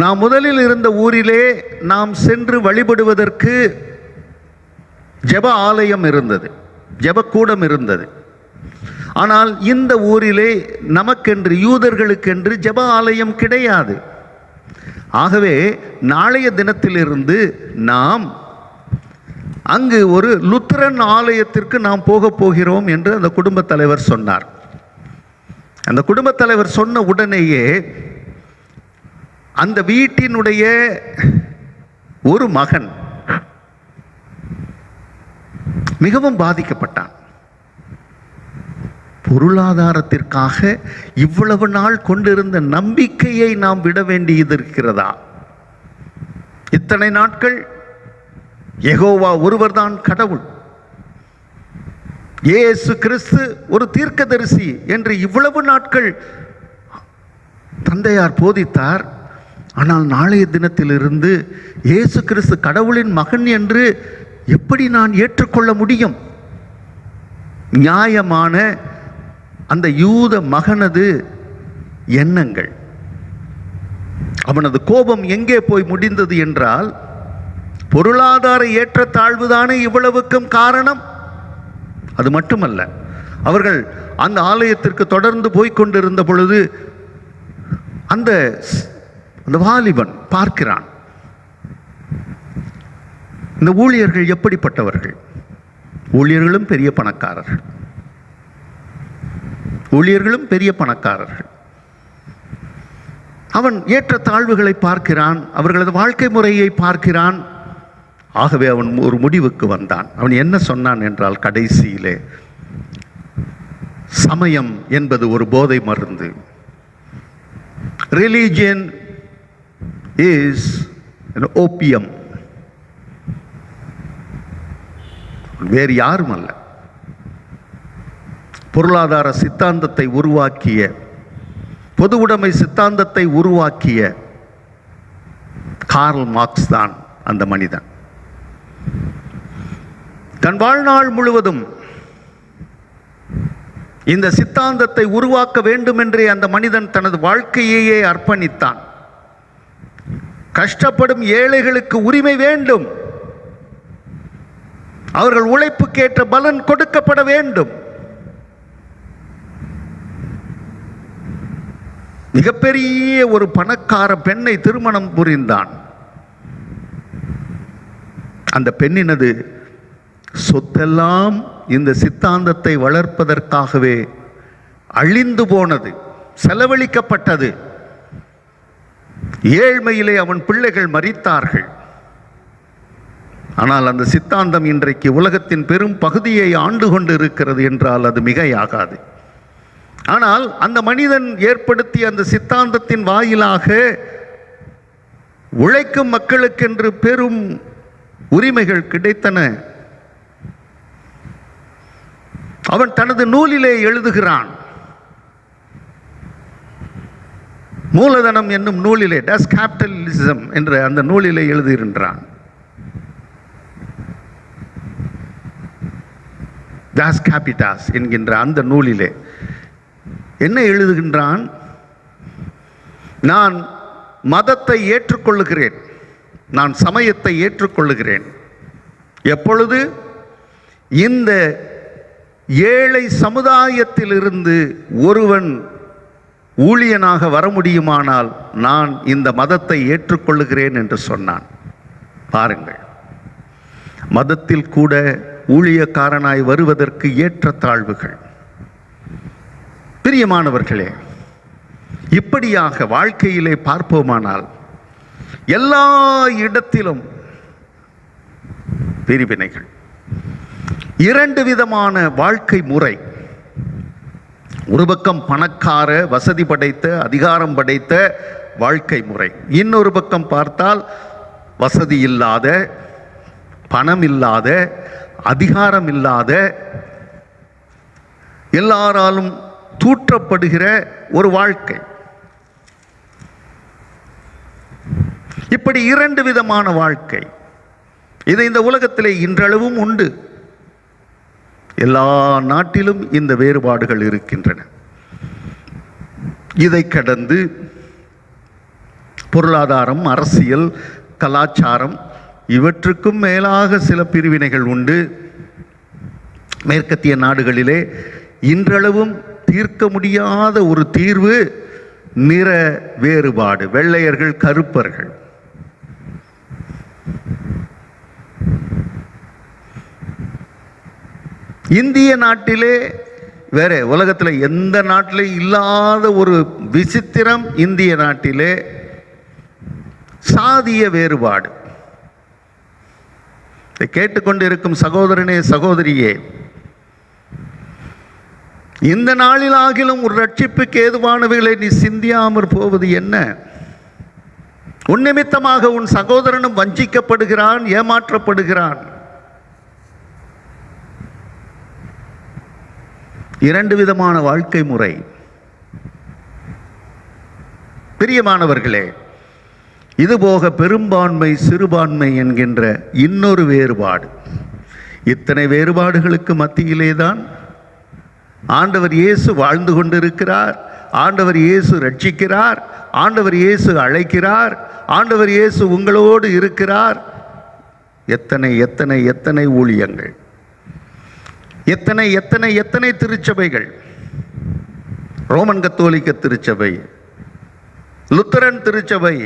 நாம் முதலில் இருந்த ஊரிலே நாம் சென்று வழிபடுவதற்கு ஜெப ஆலயம் இருந்தது, ஜெபக்கூடம் இருந்தது. ஆனால் இந்த ஊரிலே நமக்கென்று, யூதர்களுக்கென்று ஜெப ஆலயம் கிடையாது. ஆகவே நாளைய தினத்திலிருந்து நாம் அங்கு ஒரு லுத்தரன் ஆலயத்திற்கு நாம் போகப் போகிறோம் என்று அந்த குடும்பத் தலைவர் சொன்னார். அந்த குடும்பத் தலைவர் சொன்ன உடனேயே அந்த வீட்டினுடைய ஒரு மகன் மிகவும் பாதிக்கப்பட்டான். பொருளாதாரத்திற்காக இவ்வளவு நாள் கொண்டிருந்த நம்பிக்கையை நாம் விட வேண்டியது இருக்கிறதா? இத்தனை நாட்கள் யெகோவா ஒருவர்தான் கடவுள், இயேசு கிறிஸ்து ஒரு தீர்க்கதரிசி என்று இவ்வளவு நாட்கள் தந்தையார் போதித்தார். ஆனால் நாளைய தினத்திலிருந்து இயேசு கிறிஸ்து கடவுளின் மகன் என்று எப்படி நான் ஏற்றுக்கொள்ள முடியும்? நியாயமான அந்த யூத மகனது எண்ணங்கள், அவனது கோபம் எங்கே போய் முடிந்தது என்றால், பொருளாதார ஏற்றத்தாழ்வுதானே இவ்வளவுக்கும் காரணம்? அது மட்டுமல்ல, அவர்கள் அந்த ஆலயத்திற்கு தொடர்ந்து போய்கொண்டிருந்த பொழுது அந்த வாலிபன் பார்க்கிறான், இந்த ஊழியர்கள் எப்படிப்பட்டவர்கள்? ஊழியர்களும் பெரிய பணக்காரர்கள், ஊழியர்களும் பெரிய பணக்காரர்கள். அவன் ஏற்ற தாழ்வுகளை பார்க்கிறான், அவர்களது வாழ்க்கை முறையை பார்க்கிறான். ஆகவே அவன் ஒரு முடிவுக்கு வந்தான். அவன் என்ன சொன்னான் என்றால், கடைசியிலே சமயம் என்பது ஒரு போதை மருந்து. Religion is an opium. வேறு யாரும் அல்ல, பொருளாதார சித்தாந்தத்தை உருவாக்கிய, பொது உடைமை சித்தாந்தத்தை உருவாக்கிய கார்ல் மார்க்ஸ் தான் அந்த மனிதன். தன் வாழ்நாள் முழுவதும் இந்த சித்தாந்தத்தை உருவாக்க வேண்டும் என்றே அந்த மனிதன் தனது வாழ்க்கையையே அர்ப்பணித்தான். கஷ்டப்படும் ஏழைகளுக்கு உரிமை வேண்டும், அவர்கள் உழைப்புக்கேற்ற பலன் கொடுக்கப்பட வேண்டும். மிகப்பெரிய ஒரு பணக்கார பெண்ணை திருமணம் புரிந்தான். அந்த பெண்ணினது சொத்தெல்லாம் இந்த சித்தாந்தத்தை வளர்ப்பதற்காகவே அழிந்து போனது, செலவழிக்கப்பட்டது. ஏழ்மையிலே அவன் பிள்ளைகள் மரித்தார்கள். ஆனால் அந்த சித்தாந்தம் இன்றைக்கு உலகத்தின் பெரும் பகுதியை ஆண்டு கொண்டு இருக்கிறது என்றால் அது மிகையாகாது. ஆனால் அந்த மனிதன் ஏற்படுத்திய அந்த சித்தாந்தத்தின் வாயிலாக உழைக்கும் மக்களுக்கென்று பெரும் உரிமைகள் கிடைத்தன. அவன் தனது நூலிலே எழுதுகிறான், மூலதனம் என்னும் நூலிலே, டஸ் கேபிட்டலிசம் என்ற அந்த நூலிலே எழுதுகின்றான். தாஸ் கேபிட்டாஸ் என்கின்ற அந்த நூலிலே என்ன எழுதுகின்றான்? நான் மதத்தை ஏற்றுக்கொள்ளுகிறேன், நான் சமயத்தை ஏற்றுக்கொள்ளுகிறேன். எப்பொழுது இந்த ஏழை சமுதாயத்திலிருந்து ஒருவன் ஊழியனாக வர முடியுமானால் நான் இந்த மதத்தை ஏற்றுக்கொள்ளுகிறேன் என்று சொன்னான். பாருங்கள், மதத்தில் கூட ஊழியக்காரனாய் வருவதற்கு ஏற்ற தாழ்வுகள். பிரியமானவர்களே, இப்படியாக வாழ்க்கையிலே பார்ப்போமானால் எல்லா இடத்திலும் பிரிவினைகள். இரண்டு விதமான வாழ்க்கை முறை. ஒரு பக்கம் பணக்கார, வசதி படைத்த, அதிகாரம் படைத்த வாழ்க்கை முறை. இன்னொரு பக்கம் பார்த்தால் வசதி இல்லாத, பணம் இல்லாத, அதிகாரம் இல்லாத, எல்லாராலும் தூற்றப்படுகிற ஒரு வாழ்க்கை. இப்படி இரண்டு விதமான வாழ்க்கை. இது இந்த உலகத்திலே இன்றளவும் உண்டு. எல்லா நாட்டிலும் இந்த வேறுபாடுகள் இருக்கின்றன. இதை கடந்து பொருளாதாரம், அரசியல், கலாச்சாரம் இவற்றுக்கும் மேலாக சில பிரிவினைகள் உண்டு. மேற்கத்திய நாடுகளிலே இன்றளவும் தீர்க்க முடியாத ஒரு தீர்வு நிற வேறுபாடு. வெள்ளையர்கள், கருப்பர்கள். இந்திய நாட்டிலே வேற, உலகத்தில் எந்த நாட்டிலே இல்லாத ஒரு விசித்திரம் இந்திய நாட்டிலே சாதிய வேறுபாடு. இதை கேட்டுக்கொண்டிருக்கும் சகோதரனே, சகோதரியே, இந்த நாளில் ஆகிலும் ஒரு ரட்சிப்புக்கு ஏதுவானவைகளை நீ சிந்தியாமற் போவது என்ன? உன் நிமித்தமாக உன் சகோதரனும் வஞ்சிக்கப்படுகிறான், ஏமாற்றப்படுகிறான். இரண்டு விதமான வாழ்க்கை முறை. பிரியமானவர்களே, இதுபோக பெரும்பான்மை, சிறுபான்மை என்கின்ற இன்னொரு வேறுபாடு. இத்தனை வேறுபாடுகளுக்கு மத்தியிலேதான் ஆண்டவர் இயேசு வாழ்ந்து கொண்டிருக்கிறார். ஆண்டவர் இயேசு ரட்சிக்கிறார். ஆண்டவர் இயேசு அழைக்கிறார். ஆண்டவர் இயேசு உங்களோடு இருக்கிறார். எத்தனை எத்தனை எத்தனை ஊழியங்கள், எத்தனை எத்தனை எத்தனை திருச்சபைகள். ரோமன் கத்தோலிக்க திருச்சபை, லுத்தரன் திருச்சபை,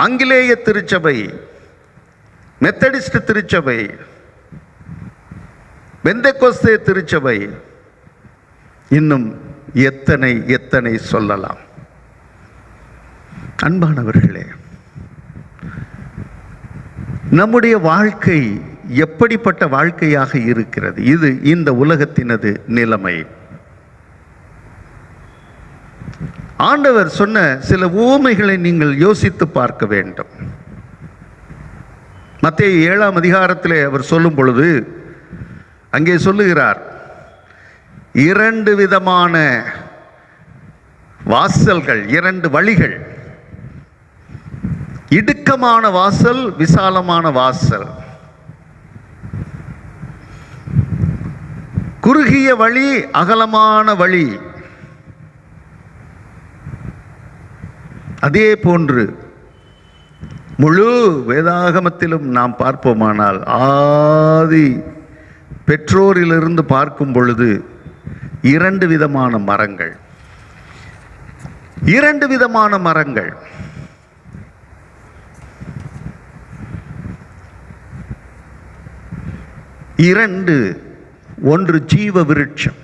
ஆங்கிலேய திருச்சபை, மெத்தடிஸ்ட் திருச்சபை, பெந்தெகோஸ்தே திருச்சபை, இன்னும் எத்தனை எத்தனை சொல்லலாம். அன்பானவர்களே, நம்முடைய வாழ்க்கை எப்படிப்பட்ட வாழ்க்கையாக இருக்கிறது? இது இந்த உலகத்தினது நிலைமை. ஆண்டவர் சொன்ன சில உவமைகளை நீங்கள் யோசித்து பார்க்க வேண்டும். மத்தேயு 7ஆம் அதிகாரத்திலே அவர் சொல்லும் பொழுது அங்கே சொல்லுகிறார், இரண்டு விதமான வாசல்கள், இரண்டு வழிகள். இடுக்கமான வாசல், விசாலமான வாசல். குறுகிய வழி, அகலமான வழி. அதே போன்று முழு வேதாகமத்திலும் நாம் பார்ப்போமானால், ஆதி பெற்றோரிலிருந்து பார்க்கும் பொழுது இரண்டு விதமான மரங்கள். இரண்டு விதமான மரங்கள். இரண்டு, ஒன்று ஜீவ விருட்சம்,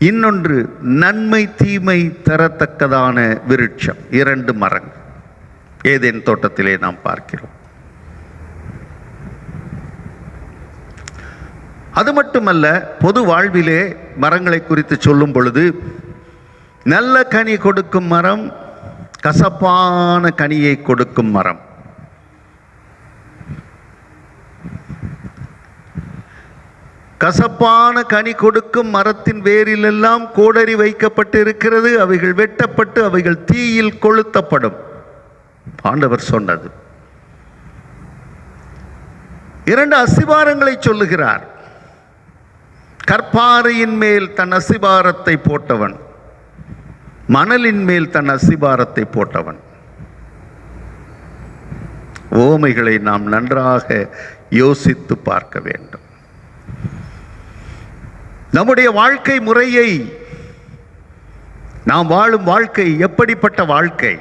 இன்னொன்று நன்மை தீமை தரத்தக்கதான விருட்சம். இரண்டு மரங்கள் ஏதேன் தோட்டத்திலே நாம் பார்க்கிறோம். அது மட்டுமல்ல, பொது வாழ்விலே மரங்களை குறித்து சொல்லும் பொழுது நல்ல கனி கொடுக்கும் மரம், கசப்பான கனியை கொடுக்கும் மரம். கசப்பான கனி கொடுக்கும் மரத்தின் வேரிலெல்லாம் கோடரி வைக்கப்பட்டு இருக்கிறது. அவைகள் வெட்டப்பட்டு அவைகள் தீயில் கொளுத்தப்படும். ஆண்டவர் சொன்னது. இரண்டு அஸ்திபாரங்களை சொல்லுகிறார். கற்பாறையின் மேல் தன் அஸ்திபாரத்தை போட்டவன், மணலின் மேல் தன் அஸ்திபாரத்தை போட்டவன். ஓமைகளை நாம் நன்றாக யோசித்து பார்க்க வேண்டும். நம்முடைய வாழ்க்கை முறையை, நாம் வாழும் வாழ்க்கை எப்படிப்பட்ட வாழ்க்கை?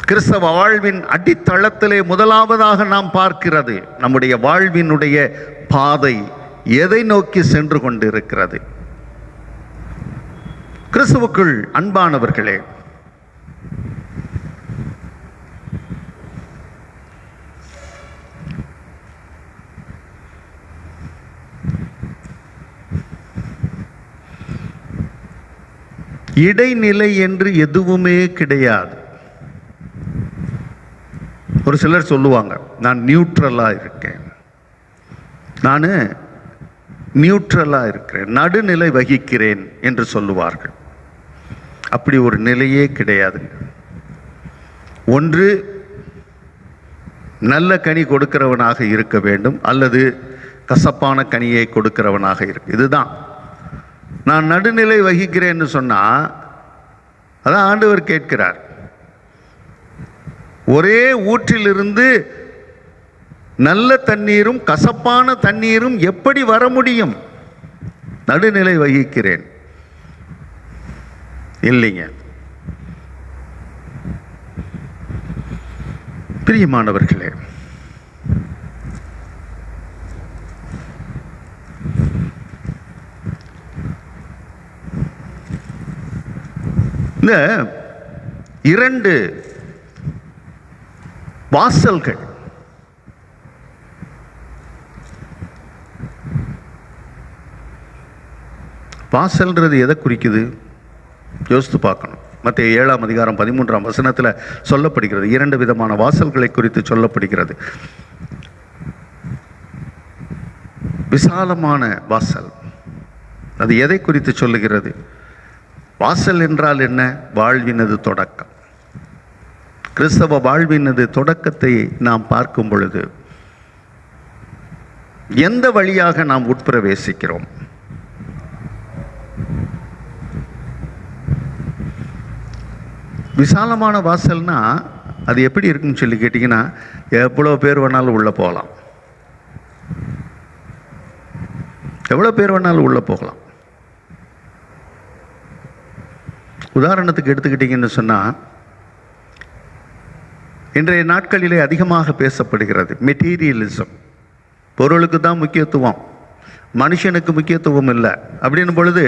கிறிஸ்தவ வாழ்வின் அடித்தளத்திலே முதலாவதாக நாம் பார்க்கிறது நம்முடைய வாழ்வினுடைய பாதை எதை நோக்கி சென்று கொண்டிருக்கிறது. கிறிஸ்துவுக்குள் அன்பானவர்களே, இடைநிலை என்று எதுவுமே கிடையாது. ஒரு சிலர் சொல்லுவாங்க, நான் நியூட்ரலாக இருக்கேன், நான் நியூட்ரலாக இருக்கிறேன், நடுநிலை வகிக்கிறேன் என்று சொல்லுவார்கள். அப்படி ஒரு நிலையே கிடையாது. ஒன்று நல்ல கனி கொடுக்கிறவனாக இருக்க வேண்டும், அல்லது கசப்பான கனியை கொடுக்கிறவனாக இருக்கு. இதுதான். நான் நடுநிலை வகிக்கிறேன்னு சொன்னால் அதான் ஆண்டவர் கேட்கிறார். ஒரே ஊற்றிலிருந்து நல்ல தண்ணீரும் கசப்பான தண்ணீரும் எப்படி வர முடியும்? நடுநிலை வகிக்கிறேன் இல்லைங்க. பிரியமானவர்களே, இந்த இரண்டு வாசல்கள், வாசல்ன்றது எதை குறிக்குது? யோசித்து பார்க்கணும். மத்தேயு 7ஆம் அதிகாரம் 13ஆம் வசனத்தில் சொல்லப்படுகிறது. இரண்டு விதமான வாசல்களை குறித்து சொல்லப்படுகிறது. விசாலமான வாசல், அது எதை குறித்து சொல்லுகிறது? வாசல் என்றால் என்ன? வாழ்வினது தொடக்கம். கிறிஸ்தவ வாழ்வினது தொடக்கத்தை நாம் பார்க்கும் பொழுது எந்த வழியாக நாம் உட்பிரவேசிக்கிறோம்? விசாலமான வாசல்னா அது எப்படி இருக்குன்னு சொல்லி கேட்டிங்கன்னா, எவ்வளோ பேர் வேணாலும் உள்ளே போகலாம், எவ்வளோ பேர் வேணாலும் உள்ளே போகலாம். உதாரணத்துக்கு எடுத்துக்கிட்டிங்கன்னு சொன்னால், இன்றைய நாட்களிலே அதிகமாக பேசப்படுகிறது மெட்டீரியலிசம். பொருளுக்கு தான் முக்கியத்துவம், மனுஷனுக்கு முக்கியத்துவம் இல்லை அப்படின்னும் பொழுது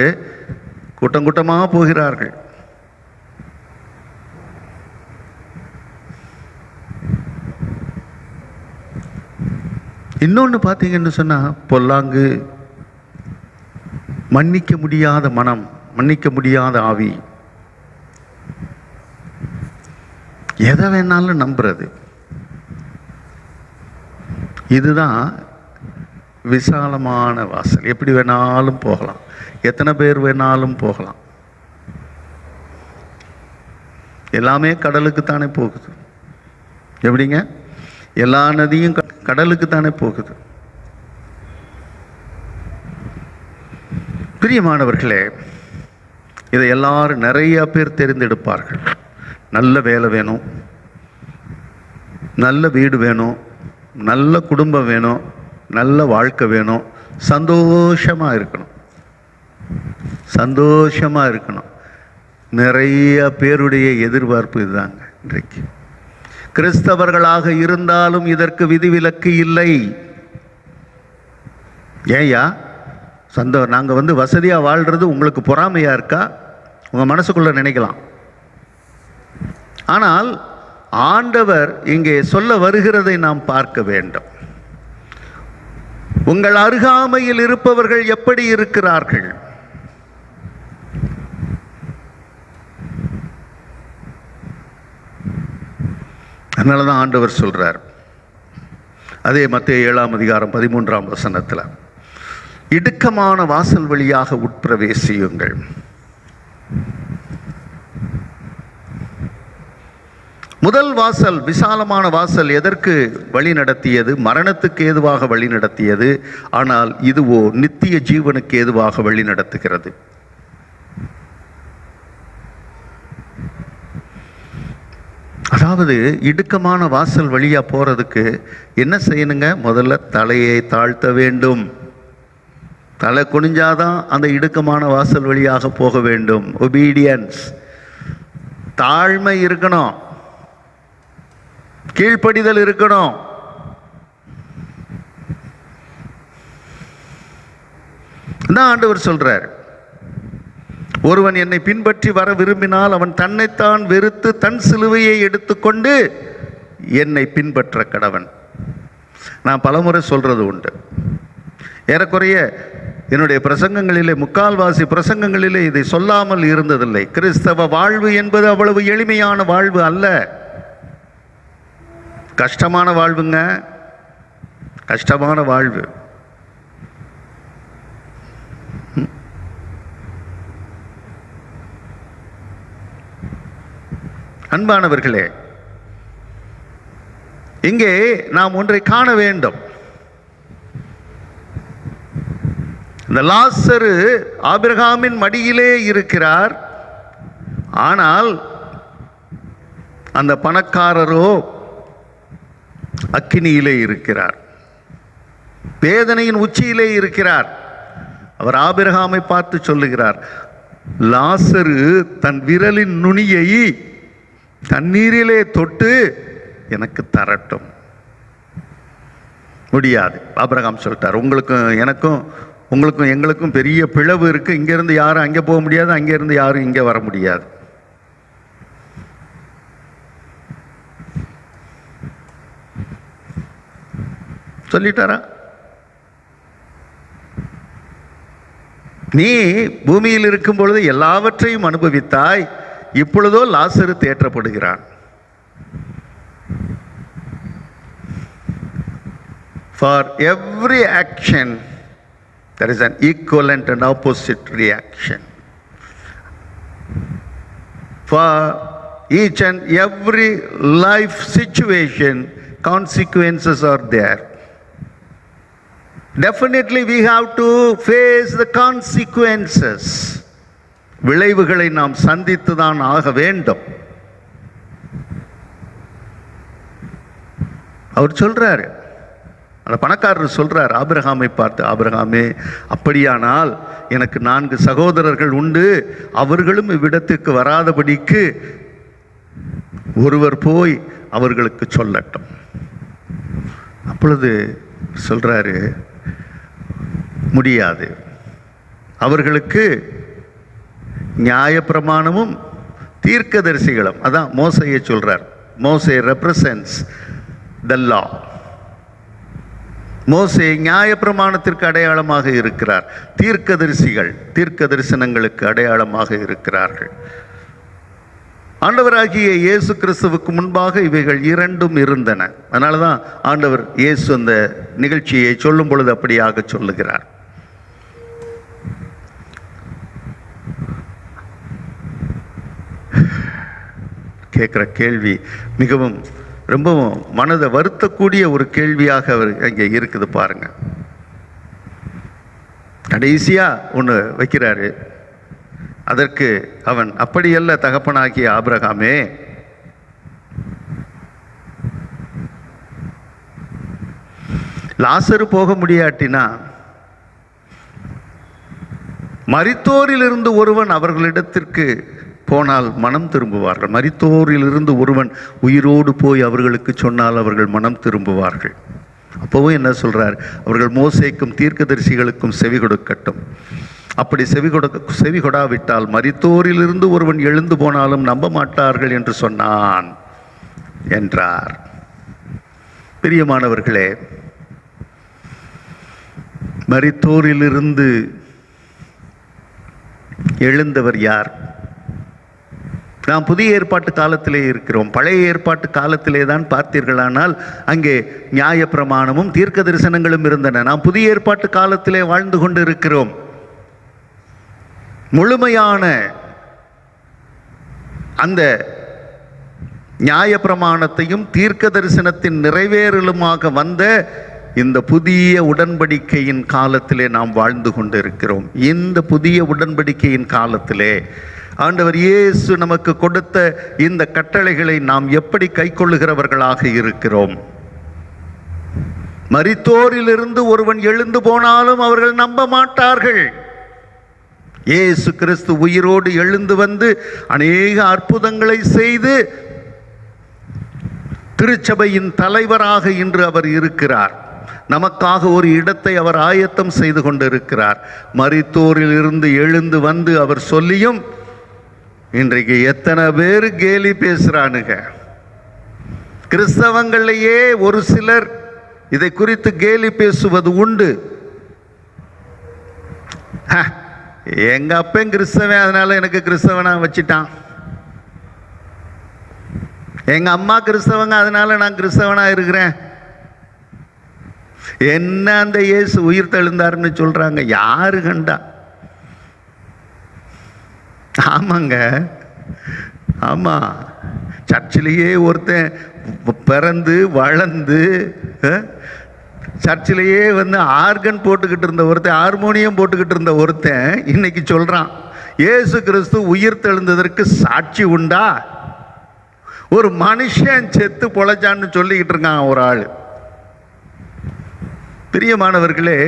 கூட்டம் கூட்டமாக போகிறார்கள். இன்னொன்று பார்த்தீங்கன்னு சொன்னால், பொல்லாங்கு, மன்னிக்க முடியாத மனம், மன்னிக்க முடியாத ஆவி, எதை வேணாலும் நம்புறது. இதுதான் விசாலமான வாசல். எப்படி வேணாலும் போகலாம், எத்தனை பேர் வேணாலும் போகலாம். எல்லாமே கடலுக்கு தானே போகுது. எப்படிங்க? எல்லா நதியும் கடலுக்கு தானே போகுது. பிரியமானவர்களே, இதை எல்லாரும் நிறைய பேர் தெரிந்தெடுப்பார்கள். நல்ல வேலை வேணும், நல்ல வீடு வேணும், நல்ல குடும்பம் வேணும், நல்ல வாழ்க்கை வேணும், சந்தோஷமாக இருக்கணும், சந்தோஷமாக இருக்கணும். நிறைய பேருடைய எதிர்பார்ப்பு இதுதாங்க இன்றைக்கு. கிறிஸ்தவர்களாக இருந்தாலும் இதற்கு விதிவிலக்கு இல்லை. ஏயா நாங்கள் வசதியாக வாழ்கிறது உங்களுக்கு பொறாமையாக இருக்கா? உங்கள் மனசுக்குள்ளே நினைக்கலாம். ஆனால் ஆண்டவர் இங்கே சொல்ல வருகிறதை நாம் பார்க்க வேண்டும். உங்கள் அருகாமையில் இருப்பவர்கள் எப்படி இருக்கிறார்கள்? அதனால தான் ஆண்டவர் சொல்றார், அதே மத்தேயு 7ஆம் அதிகாரம் 13ஆம் வசனத்தில், இடுக்கமான வாசல் வழியாக உட்பிரவேசியுங்கள். முதல் வாசல், விசாலமான வாசல் எதற்கு வழி நடத்தியது? மரணத்துக்கு ஏதுவாக வழி நடத்தியது. ஆனால் இதுவோ நித்திய ஜீவனுக்கு ஏதுவாக வழி நடத்துகிறது. அதாவது இடுக்கமான வாசல் வழியா போறதுக்கு என்ன செய்யணுங்க? முதல்ல தலையை தாழ்த்த வேண்டும். தலை குனிஞ்சாதான் அந்த இடுக்கமான வாசல் வழியாக போக வேண்டும். ஒபீடியன்ஸ், தாழ்மை இருக்கணும், கீழ்ப்படிதல் இருக்கணும். தான் ஆண்டவர் சொல்றார், ஒருவன் என்னை பின்பற்றி வர விரும்பினால் அவன் தன்னைத்தான் வெறுத்து தன் சிலுவையை எடுத்துக்கொண்டு என்னை பின்பற்ற கடவன். நான் பலமுறை சொல்றது உண்டு. ஏறக்குறைய என்னுடைய பிரசங்கங்களிலே, முக்கால்வாசி பிரசங்கங்களிலே இதை சொல்லாமல் இருந்ததில்லை. கிறிஸ்தவ வாழ்வு என்பது அவ்வளவு எளிமையான வாழ்வு அல்ல, கஷ்டமான வாழ்வுங்க, கஷ்டமான வாழ்வு. அன்பானவர்களே, இங்கே நாம் ஒன்றை காண வேண்டும். இந்த லாசரு ஆபிரகாமின் மடியிலே இருக்கிறார். ஆனால் அந்த பணக்காரரோ அக்கினியிலே இருக்கிறார், வேதனையின் உச்சியிலே இருக்கிறார். அவர் ஆபிரகாமை பார்த்து சொல்லுகிறார், லாசரு தன் விரலின் நுனியை தண்ணீரிலே தொட்டு எனக்கு தரட்டும். முடியாது. ஆபிரகாம் சொல்லிட்டார், உங்களுக்கும் எங்களுக்கும் பெரிய பிளவு இருக்கு. இங்கிருந்து யாரும் அங்கே போக முடியாது, அங்கிருந்து யாரும் இங்கே வர முடியாது. சொல்லிட்டாரா? நீ பூமியில் இருக்கும் பொழுது எல்லாவற்றையும் அனுபவித்தாய், இப்பொழுதோ லாசரு தேற்றப்படுகிறான். For every action there is an equivalent and opposite reaction. For each and every life situation, consequences are there. Definitely we have to face the consequences. விளைவுகளை நாம் சந்தித்துதான் ஆக வேண்டும். அவர் சொல்றாரு, அந்த பணக்காரர் சொல்றார் ஆபிரகாமை பார்த்து, ஆபிரகாமே, அப்படியானால் எனக்கு 4 சகோதரர்கள் உண்டு, அவர்களும் இவ்விடத்துக்கு வராதபடிக்கு ஒருவர் போய் அவர்களுக்கு சொல்லட்டும். அப்பொழுது சொல்றாரு, முடியாது. அவர்களுக்கு நியாயப்பிரமாணமும் தீர்க்கதரிசிகளும், அதான் மோசையை சொல்றார். மோசே ரெப்ரசன்ட்ஸ் த லா. மோசே நியாயப்பிரமாணத்திற்கு அடையாளமாக இருக்கிறார். தீர்க்கதரிசிகள் தீர்க்க தரிசனங்களுக்கு அடையாளமாக இருக்கிறார்கள். ஆண்டவராகிய இயேசு கிறிஸ்துவுக்கு முன்பாக இவைகள் 2 இருந்தன. அதனால தான் ஆண்டவர் இயேசு அந்த நிகழ்ச்சியை சொல்லும் பொழுது அப்படியாக சொல்லுகிறார். கேட்குற கேள்வி மிகவும் ரொம்பவும் மனதை வருத்தக்கூடிய ஒரு கேள்வியாக அவர் அங்கே இருக்குது பாருங்க. கடைசியா ஒன்று வைக்கிறாரு. அதற்கு அவன், அப்படியல்ல தகப்பனாகிய ஆபிரகாமே, லாசரு போக முடியாட்டினா மரித்தோரிலிருந்து ஒருவன் அவர்களிடத்திற்கு போனால் மனம் திரும்புவார்கள். மரித்தோரிலிருந்து ஒருவன் உயிரோடு போய் அவர்களுக்கு சொன்னால் அவர்கள் மனம் திரும்புவார்கள். அப்போவும் என்ன சொல்றார், அவர்கள் மோசேக்கும் தீர்க்கதரிசிகளுக்கும் செவி கொடுக்கட்டும். அப்படி செவி கொடாவிட்டால் மரித்தோரிலிருந்து ஒருவன் எழுந்து போனாலும் நம்ப மாட்டார்கள் என்று சொன்னான் என்றார். பிரியமானவர்களே, மரித்தோரிலிருந்து எழுந்தவர் யார்? நாம் புதிய ஏற்பாட்டு காலத்திலே இருக்கிறோம். பழைய ஏற்பாட்டு காலத்திலே தான் பார்த்தீர்களானால் அங்கே நியாயப்பிரமாணமும் தீர்க்க தரிசனங்களும் இருந்தன. நாம் புதிய ஏற்பாட்டு காலத்திலே வாழ்ந்து கொண்டு இருக்கிறோம். முழுமையான அந்த நியாயப்பிரமாணத்தையும் தீர்க்க தரிசனத்தின் நிறைவேறலுமாக வந்த இந்த புதிய உடன்படிக்கையின் காலத்திலே நாம் வாழ்ந்து கொண்டு இருக்கிறோம். இந்த புதிய உடன்படிக்கையின் காலத்திலே ஆண்டவர் இயேசு நமக்கு கொடுத்த இந்த கட்டளைகளை நாம் எப்படி கைக்கொள்ளுகிறவர்களாக இருக்கிறோம்? மரித்தோரிலிருந்து ஒருவன் எழுந்து போனாலும் அவர்கள் நம்ப மாட்டார்கள். இயேசு கிறிஸ்து உயிரோடு எழுந்து வந்து அநேக அற்புதங்களை செய்து திருச்சபையின் தலைவராக இன்று அவர் இருக்கிறார். நமக்காக ஒரு இடத்தை அவர் ஆயத்தம் செய்து கொண்டிருக்கிறார். மரித்தோரில் இருந்து எழுந்து வந்து அவர் சொல்லியும் இன்றைக்கு எத்தனை பேர் கேலி பேசுறானுங்க. கிறிஸ்தவங்களையே ஒரு சிலர் இதை குறித்து கேலி பேசுவது உண்டு. எங்க அப்பன் கிறிஸ்தவன், அதனால எனக்கு கிறிஸ்தவனா வச்சிட்டான். எங்க அம்மா கிறிஸ்தவங்க, அதனால நான் கிறிஸ்தவனா இருக்கிறேன். என்ன அந்த இயேசு உயிர் தெழுந்தாருன்னு சொல்றாங்க, யாரு கண்டா? ஆமாங்க, ஆமா. சர்ச்சிலேயே ஒருத்தன் பிறந்து வளர்ந்து சர்ச்சிலேயே வந்து ஆர்கன் போட்டுக்கிட்டு இருந்த ஒருத்தன், ஹார்மோனியம் போட்டுக்கிட்டு இருந்த ஒருத்தன் இன்னைக்கு சொல்றான் இயேசு கிறிஸ்து உயிர் தெழுந்ததற்கு சாட்சி உண்டா? ஒரு மனுஷன் செத்து பொழைச்சான்னு சொல்லிக்கிட்டு இருக்கான் ஒரு ஆள். பிரியமானவர்களே,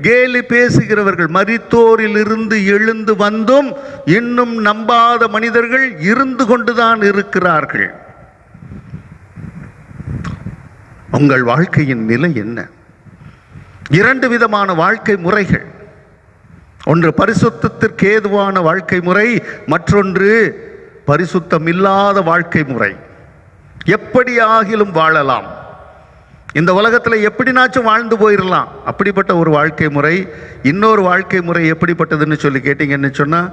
கேலி பேசுகிறவர்கள், மரித்தோரில் இருந்து எழுந்து வந்தும் இன்னும் நம்பாத மனிதர்கள் இருந்து கொண்டுதான் இருக்கிறார்கள். உங்கள் வாழ்க்கையின் நிலை என்ன? இரண்டு விதமான வாழ்க்கை முறைகள். ஒன்று பரிசுத்தத்திற்கு ஏதுவான வாழ்க்கை முறை, மற்றொன்று பரிசுத்தம் இல்லாத வாழ்க்கை முறை. எப்படி ஆகிலும் வாழலாம், இந்த உலகத்தில் எப்படினாச்சும் வாழ்ந்து போயிடலாம், அப்படிப்பட்ட ஒரு வாழ்க்கை முறை. இன்னொரு வாழ்க்கை முறை எப்படிப்பட்டதுன்னு சொல்லி கேட்டீங்கன்னு சொன்னா,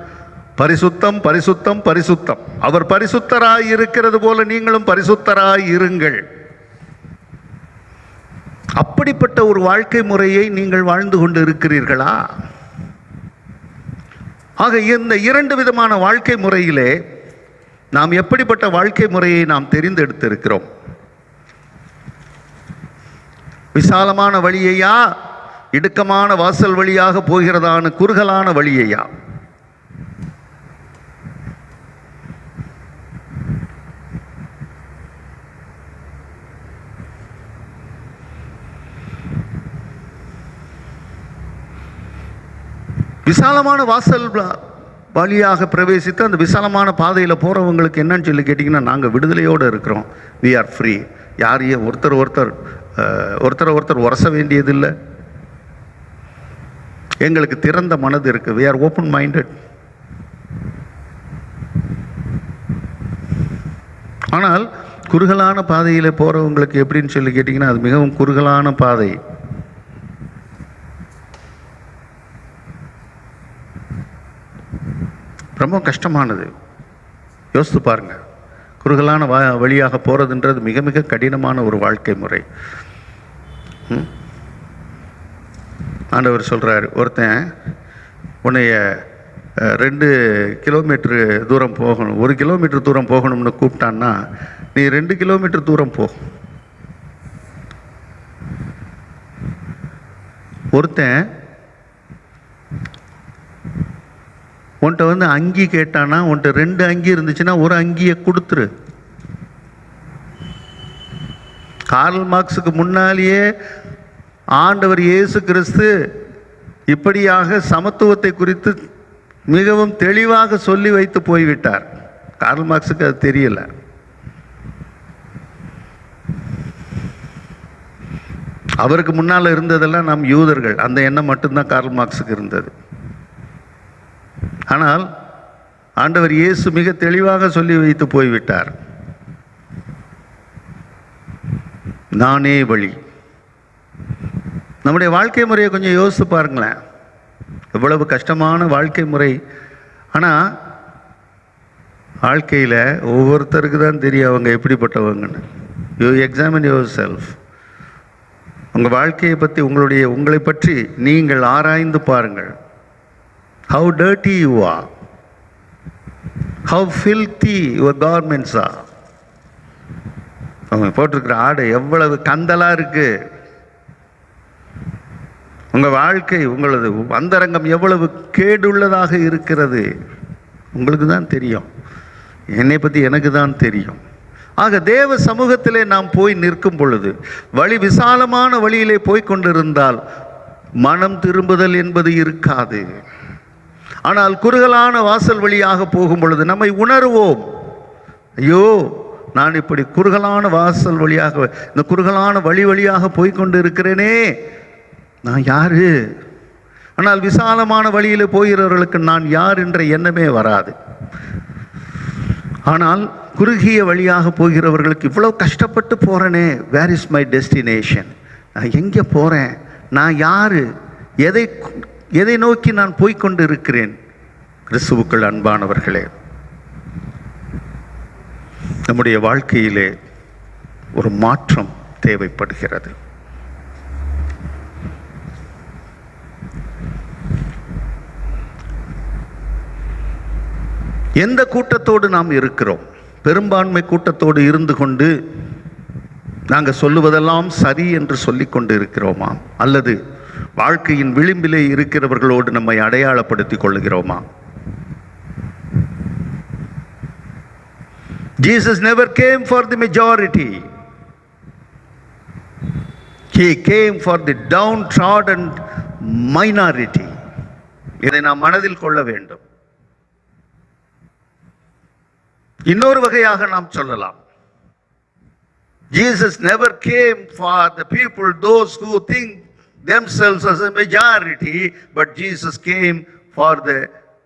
பரிசுத்தம் பரிசுத்தம் பரிசுத்தம். அவர் பரிசுத்தராய் இருக்கிறது போல நீங்களும் பரிசுத்தராய் இருங்கள். அப்படிப்பட்ட ஒரு வாழ்க்கை முறையை நீங்கள் வாழ்ந்து கொண்டு இருக்கிறீர்களா? ஆக இந்த இரண்டு விதமான வாழ்க்கை முறையிலே நாம் எப்படிப்பட்ட வாழ்க்கை முறையை நாம் தெரிந்தெடுத்திருக்கிறோம்? விசாலமான வழியையா, இடுக்கமான வாசல் வழியாக போகிறதான குறுகலான வழியையா? விசாலமான வாசல் வழியாக பிரவேசித்து அந்த விசாலமான பாதையில் போகிறவங்களுக்கு என்னன்னு சொல்லி கேட்டிங்கன்னா, நாங்கள் விடுதலையோடு இருக்கிறோம். We are free. யாரையும் ஒருத்தர் உரச வேண்டியதில்லை. எங்களுக்கு திறந்த மனது இருக்குது. We are open minded. ஆனால் குறுகலான பாதையில் போகிறவங்களுக்கு எப்படின்னு சொல்லி கேட்டிங்கன்னா, அது மிகவும் குறுகலான பாதை. ரொம்ப கஷ்டமானது. யோசித்து பாருங்க, குறுகலான வழியாக போகிறதுன்றது மிக மிக கடினமான ஒரு வாழ்க்கை முறை. ஆண்டவர் சொல்கிறார், ஒருத்தன் உன்னைய 2 கிலோமீட்டரு தூரம் போகணும், 1 கிலோமீட்டர் தூரம் போகணும்னு கூப்பிட்டான்னா நீ 2 கிலோமீட்டர் தூரம் போ. ஒருத்தன் உன்கிட்ட வந்து அங்கி கேட்டானா, உன்கிட்ட 2 அங்கி இருந்துச்சுன்னா ஒரு அங்கியை கொடுத்துரு. கார்ல் மார்க்ஸுக்கு முன்னாலேயே ஆண்டவர் இயேசு கிறிஸ்து இப்படியாக சமத்துவத்தை குறித்து மிகவும் தெளிவாக சொல்லி வைத்து போய்விட்டார். கார்ல் மார்க்ஸுக்கு அது தெரியல. அவருக்கு முன்னால் இருந்ததெல்லாம் நாம் யூதர்கள், அந்த எண்ணம் மட்டும்தான் கார்ல் மார்க்ஸுக்கு இருந்தது. ஆனால் ஆண்டவர் இயேசு மிக தெளிவாக சொல்லி வைத்து போய்விட்டார், நானே வழி. நம்முடைய வாழ்க்கை முறையை கொஞ்சம் யோசித்து பாருங்களேன், எவ்வளவு கஷ்டமான வாழ்க்கை முறை. ஆனால் வாழ்க்கையில் ஒவ்வொருத்தருக்கு தான் தெரியும் அவங்க எப்படிப்பட்டவங்கன்னு. You examine yourself. உங்கள் வாழ்க்கையை பற்றி, உங்களை பற்றி நீங்கள் ஆராய்ந்து பாருங்கள். How dirty you are, how filthy your garments are. அவங்க போட்டிருக்கிற ஆடை எவ்வளவு கந்தலா இருக்கு. உங்கள் வாழ்க்கை, உங்களது அந்தரங்கம் எவ்வளவு கேடுள்ளதாக இருக்கிறது உங்களுக்கு தான் தெரியும். என்னை பற்றி எனக்கு தான் தெரியும். ஆக தேவ சமூகத்திலே நாம் போய் நிற்கும் பொழுது, வழி விசாலமான வழியிலே போய் கொண்டிருந்தால் மனம் திரும்புதல் என்பது இருக்காது. ஆனால் குறுகலான வாசல் வழியாக போகும் பொழுது நம்மை உணர்வோம், ஐயோ நான் இப்படி குறுகலான வாசல் வழியாக, இந்த குறுகலான வழியாக போய்கொண்டு இருக்கிறேனே, நான் யாரு? ஆனால் விசாலமான வழியில் போகிறவர்களுக்கு நான் யார் என்ற எண்ணமே வராது. ஆனால் குறுகிய வழியாக போகிறவர்களுக்கு இவ்வளவு கஷ்டப்பட்டு போகிறேனே, வேர் இஸ் மை டெஸ்டினேஷன்? நான் எங்கே போகிறேன்? நான் யாரு? எதை நோக்கி நான் போய்கொண்டு இருக்கிறேன்? கிறிஸ்துவுக்குள் அன்பானவர்களே, நம்முடைய வாழ்க்கையிலே ஒரு மாற்றம் தேவைப்படுகிறது. எந்த கூட்டத்தோடு நாம் இருக்கிறோம்? பெரும்பான்மை கூட்டத்தோடு இருந்து கொண்டு நாங்கள் சொல்லுவதெல்லாம் சரி என்று சொல்லிக் கொண்டு இருக்கிறோமா? அல்லது வாழ்க்கையின் விளிம்பிலே இருக்கிறவர்களோடு நம்மை அடையாளப்படுத்திக் கொள்ளுகிறோமா? Jesus never came for the majority. He came for the downtrodden minority. இதை நாம் மனதில் கொள்ள வேண்டும். இன்னொரு வகையாக நாம் சொல்லலாம், Jesus never came for the people, those who think themselves as a majority, but Jesus came for the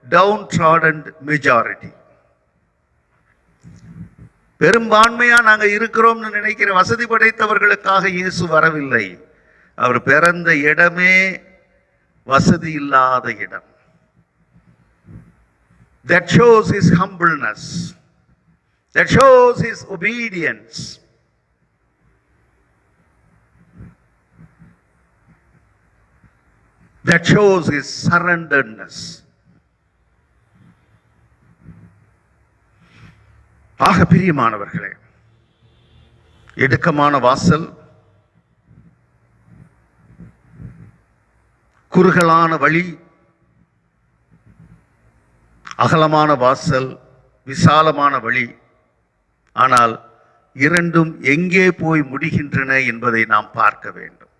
downtrodden majority. பெரும்பான்மையா நாங்க இருக்கிறோம்னு நினைக்கிற வசதி படைத்தவர்களுக்காக இயேசு வரவில்லை. அவர் பிறந்த இடமே வசதி இல்லாத இடம். That shows his humbleness. That shows his obedience. That shows his surrenderedness. ஆக பிரியமானவர்களே, இடுக்கமான வாசல், குறுகலான வழி, அகலமான வாசல், விசாலமான வழி, ஆனால் இரண்டும் எங்கே போய் முடிகின்றன என்பதை நாம் பார்க்க வேண்டும்.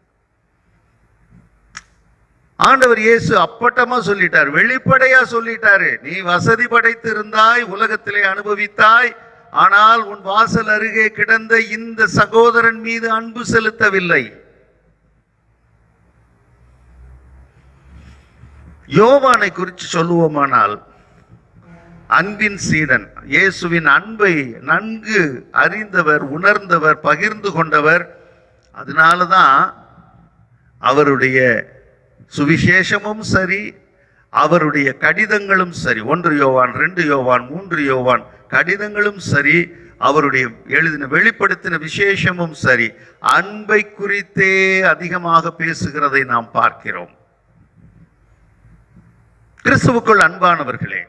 ஆண்டவர் இயேசு அப்பட்டமா சொல்லிட்டார், வெளிப்படையா சொல்லிட்டாரு, நீ வசதி படைத்து இருந்தாய், உலகத்திலே அனுபவித்தாய், ஆனால் உன் வாசல் அருகே கிடந்த இந்த சகோதரன் மீது அன்பு செலுத்தவில்லை. யோவானை குறித்து சொல்லுவோமானால், அன்பின் சீடன், இயேசுவின் அன்பை நன்கு அறிந்தவர், உணர்ந்தவர், பகிர்ந்து கொண்டவர். அதனாலதான் அவருடைய சுவிசேஷமும் சரி, அவருடைய கடிதங்களும் சரி, 1 யோவான், 2 யோவான், 3 யோவான் கடிதங்களும் சரி, அவருடைய எழுதின வெளிப்படுத்தின விசேஷமும் சரி, அன்பை குறித்தே அதிகமாக பேசுகிறதை நாம் பார்க்கிறோம். கிறிஸ்துவுக்குள் அன்பானவர்களே,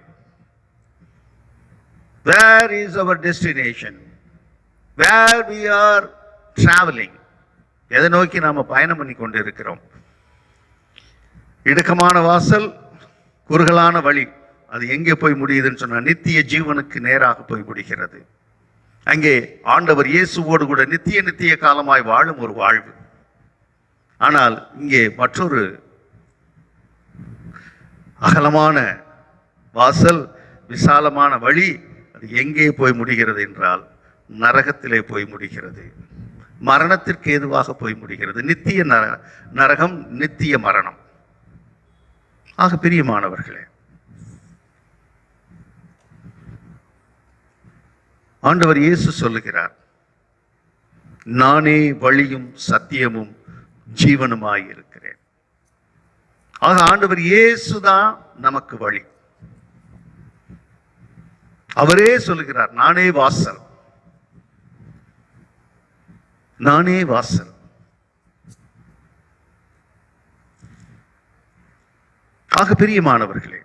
where is our destination? Where we are traveling? எதை நோக்கி நாம பயணம் பண்ணி கொண்டு இருக்கிறோம்? இடுக்கமான வாசல், குறுகலான வழி, அது எங்கே போய் முடியுதுன்னு சொன்னா நித்திய ஜீவனுக்கு நேராக போய் முடிகிறது. அங்கே ஆண்டவர் இயேசுவோடு கூட நித்திய காலமாய் வாழும் ஒரு வாழ்வு. ஆனால் இங்கே மற்றொரு அகலமான வாசல், விசாலமான வழி, அது எங்கே போய் முடிகிறது என்றால் நரகத்திலே போய் முடிகிறது. மரணத்திற்கு ஏதுவாக போய் முடிகிறது. நித்திய நரகம், நித்திய மரணம். ஆக பிரியமானவர்களே, ஆண்டவர் இயேசு சொல்லுகிறார், நானே வழியும் சத்தியமும் ஜீவனுமாய் இருக்கிறேன். ஆக ஆண்டவர் இயேசுதான் நமக்கு வழி. அவரே சொல்லுகிறார், நானே வாசல், நானே வாசல். ஆக பிரியமானவர்களே,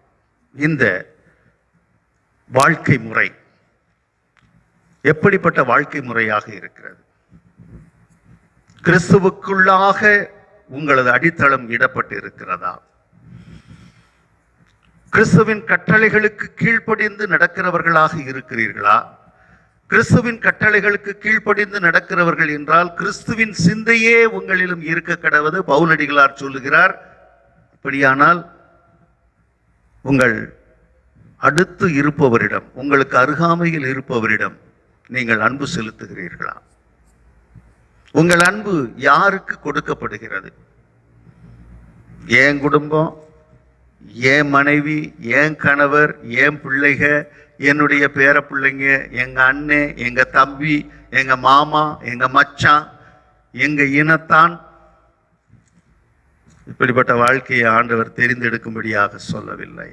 இந்த வாழ்க்கை முறை எப்படிப்பட்ட வாழ்க்கை முறையாக இருக்கிறது? கிறிஸ்துவுக்குள்ளாக உங்களது அடித்தளம் இடப்பட்டு இருக்கிறதா? கிறிஸ்துவின் கட்டளைகளுக்கு கீழ்ப்படிந்து நடக்கிறவர்களாக இருக்கிறீர்களா? கிறிஸ்துவின் கட்டளைகளுக்கு கீழ்ப்படிந்து நடக்கிறவர்கள் என்றால் கிறிஸ்துவின் சிந்தையே உங்களிலும் இருக்க கடவது பவுலடிகளார் சொல்லுகிறார். அப்படியானால் உங்கள் அடுத்து இருப்பவரிடம், உங்களுக்கு அருகாமையில் இருப்பவரிடம் நீங்கள் அன்பு செலுத்துகிறீர்களா? உங்கள் அன்பு யாருக்கு கொடுக்கப்படுகிறது? என் குடும்பம், என் மனைவி, என் கணவர், என் பிள்ளைக, என்னுடைய பேர பிள்ளைங்க, எங்க அண்ணன், எங்க தம்பி, எங்க மாமா, எங்க மச்சான், எங்க இனத்தான், இப்படிப்பட்ட வாழ்க்கையை ஆண்டவர் தெரிந்தெடுக்கும்படியாக சொல்லவில்லை.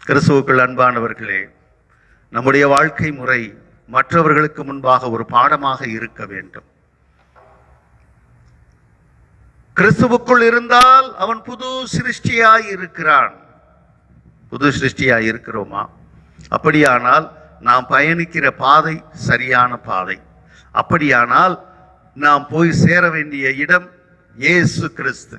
கிறிஸ்துவுக்குள் அன்பானவர்களே, நம்முடைய வாழ்க்கை முறை மற்றவர்களுக்கு முன்பாக ஒரு பாடமாக இருக்க வேண்டும். கிறிஸ்துவுக்குள் இருந்தால் அவன் புது சிருஷ்டியாய் இருக்கிறான். புது சிருஷ்டியாய் இருக்கிறோமா? அப்படியானால் நாம் பயணிக்கிற பாதை சரியான பாதை. அப்படியானால் நாம் போய் சேர வேண்டிய இடம் இயேசு கிறிஸ்து.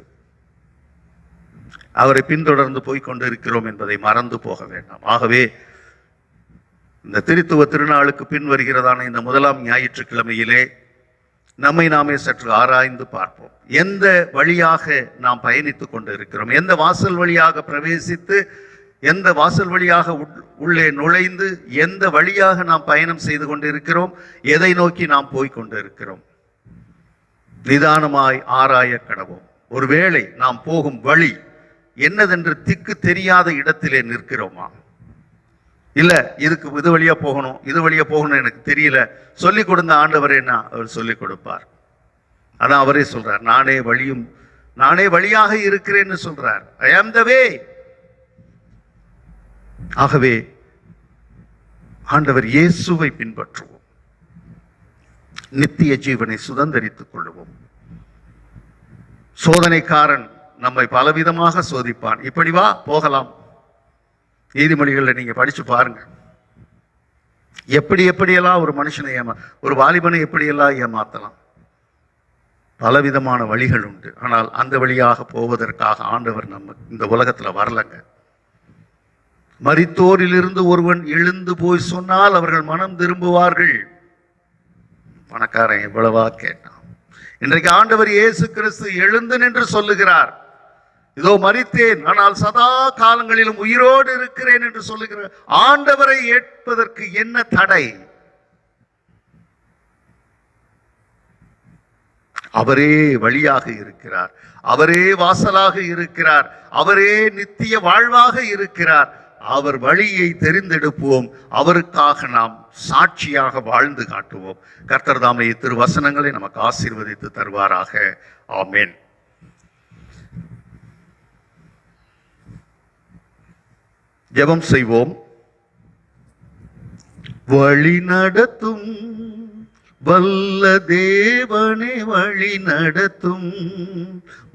அவரை பின்தொடர்ந்து போய் கொண்டிருக்கிறோம் என்பதை மறந்து போக வேண்டாம். ஆகவே இந்த திருத்துவ திருநாளுக்கு பின் வருகிறதான இந்த முதலாம் ஞாயிற்றுக்கிழமையிலே நம்மை நாமே சற்று ஆராய்ந்து பார்ப்போம். எந்த வழியாக நாம் பயணித்துக் கொண்டு இருக்கிறோம்? எந்த வாசல் வழியாக பிரவேசித்து, எந்த வாசல் வழியாக உள்ளே நுழைந்து, எந்த வழியாக நாம் பயணம் செய்து கொண்டிருக்கிறோம்? எதை நோக்கி நாம் போய் கொண்டிருக்கிறோம்? நிதானமாய் ஆராய கடவோம். ஒருவேளை நாம் போகும் வழி என்னதென்று திக்கு தெரியாத இடத்திலே நிற்கிறோமா? இல்ல இதுக்கு இது வழியா போகணும், இது வழியா போகணும், எனக்கு தெரியல, சொல்லிக் கொடுங்க ஆண்டவர். என்ன அவர் சொல்லிக் கொடுப்பார். அதான் அவரே சொல்றார், நானே வழியாக இருக்கிறேன்னு சொல்றார். ஐ ஆம் த வே. ஆகவே ஆண்டவர் இயேசுவை பின்பற்றுவோம், நித்திய ஜீவனை சுதந்தரித்துக் கொள்வோம். சோதனைக்காரன் நம்மை பலவிதமாக சோதிப்பான். இப்படி வா போகலாம். நீதிமொழிகளில் நீங்க படிச்சு பாருங்க, எப்படியெல்லாம் ஒரு மனுஷனை ஒரு வாலிபனை எப்படியெல்லாம் ஏமாத்தலாம். பலவிதமான வழிகள் உண்டு. ஆனால் அந்த வழியாக போவதற்காக ஆண்டவர் நம்ம இந்த உலகத்துல வரலங்க. மரித்தோரிலிருந்து ஒருவன் எழுந்து போய் சொன்னால் அவர்கள் மனம் திரும்புவார்கள். பணக்காரன் எவ்வளவா கேட்டான். இன்றைக்கு ஆண்டவர் இயேசு கிறிஸ்து எழுந்து நின்று சொல்லுகிறார், இதோ மரித்தேன் ஆனால் சதா காலங்களிலும் உயிரோடு இருக்கிறேன் என்று சொல்லுகிறார். ஆண்டவரை ஏற்பதற்கு என்ன தடை? அவரே வழியாக இருக்கிறார், அவரே வாசலாக இருக்கிறார், அவரே நித்திய வாழ்வாக இருக்கிறார். அவர் வழியை தெரிந்தெடுப்போம், அவருக்காக நாம் சாட்சியாக வாழ்ந்து காட்டுவோம். கர்த்தர் தாமே திருவசனங்களை நமக்கு ஆசீர்வதித்து தருவாராக. ஆமென். ஜெபம் செய்வோம். வழி நடத்தும் வல்ல தேவனே, வழி நடத்தும்,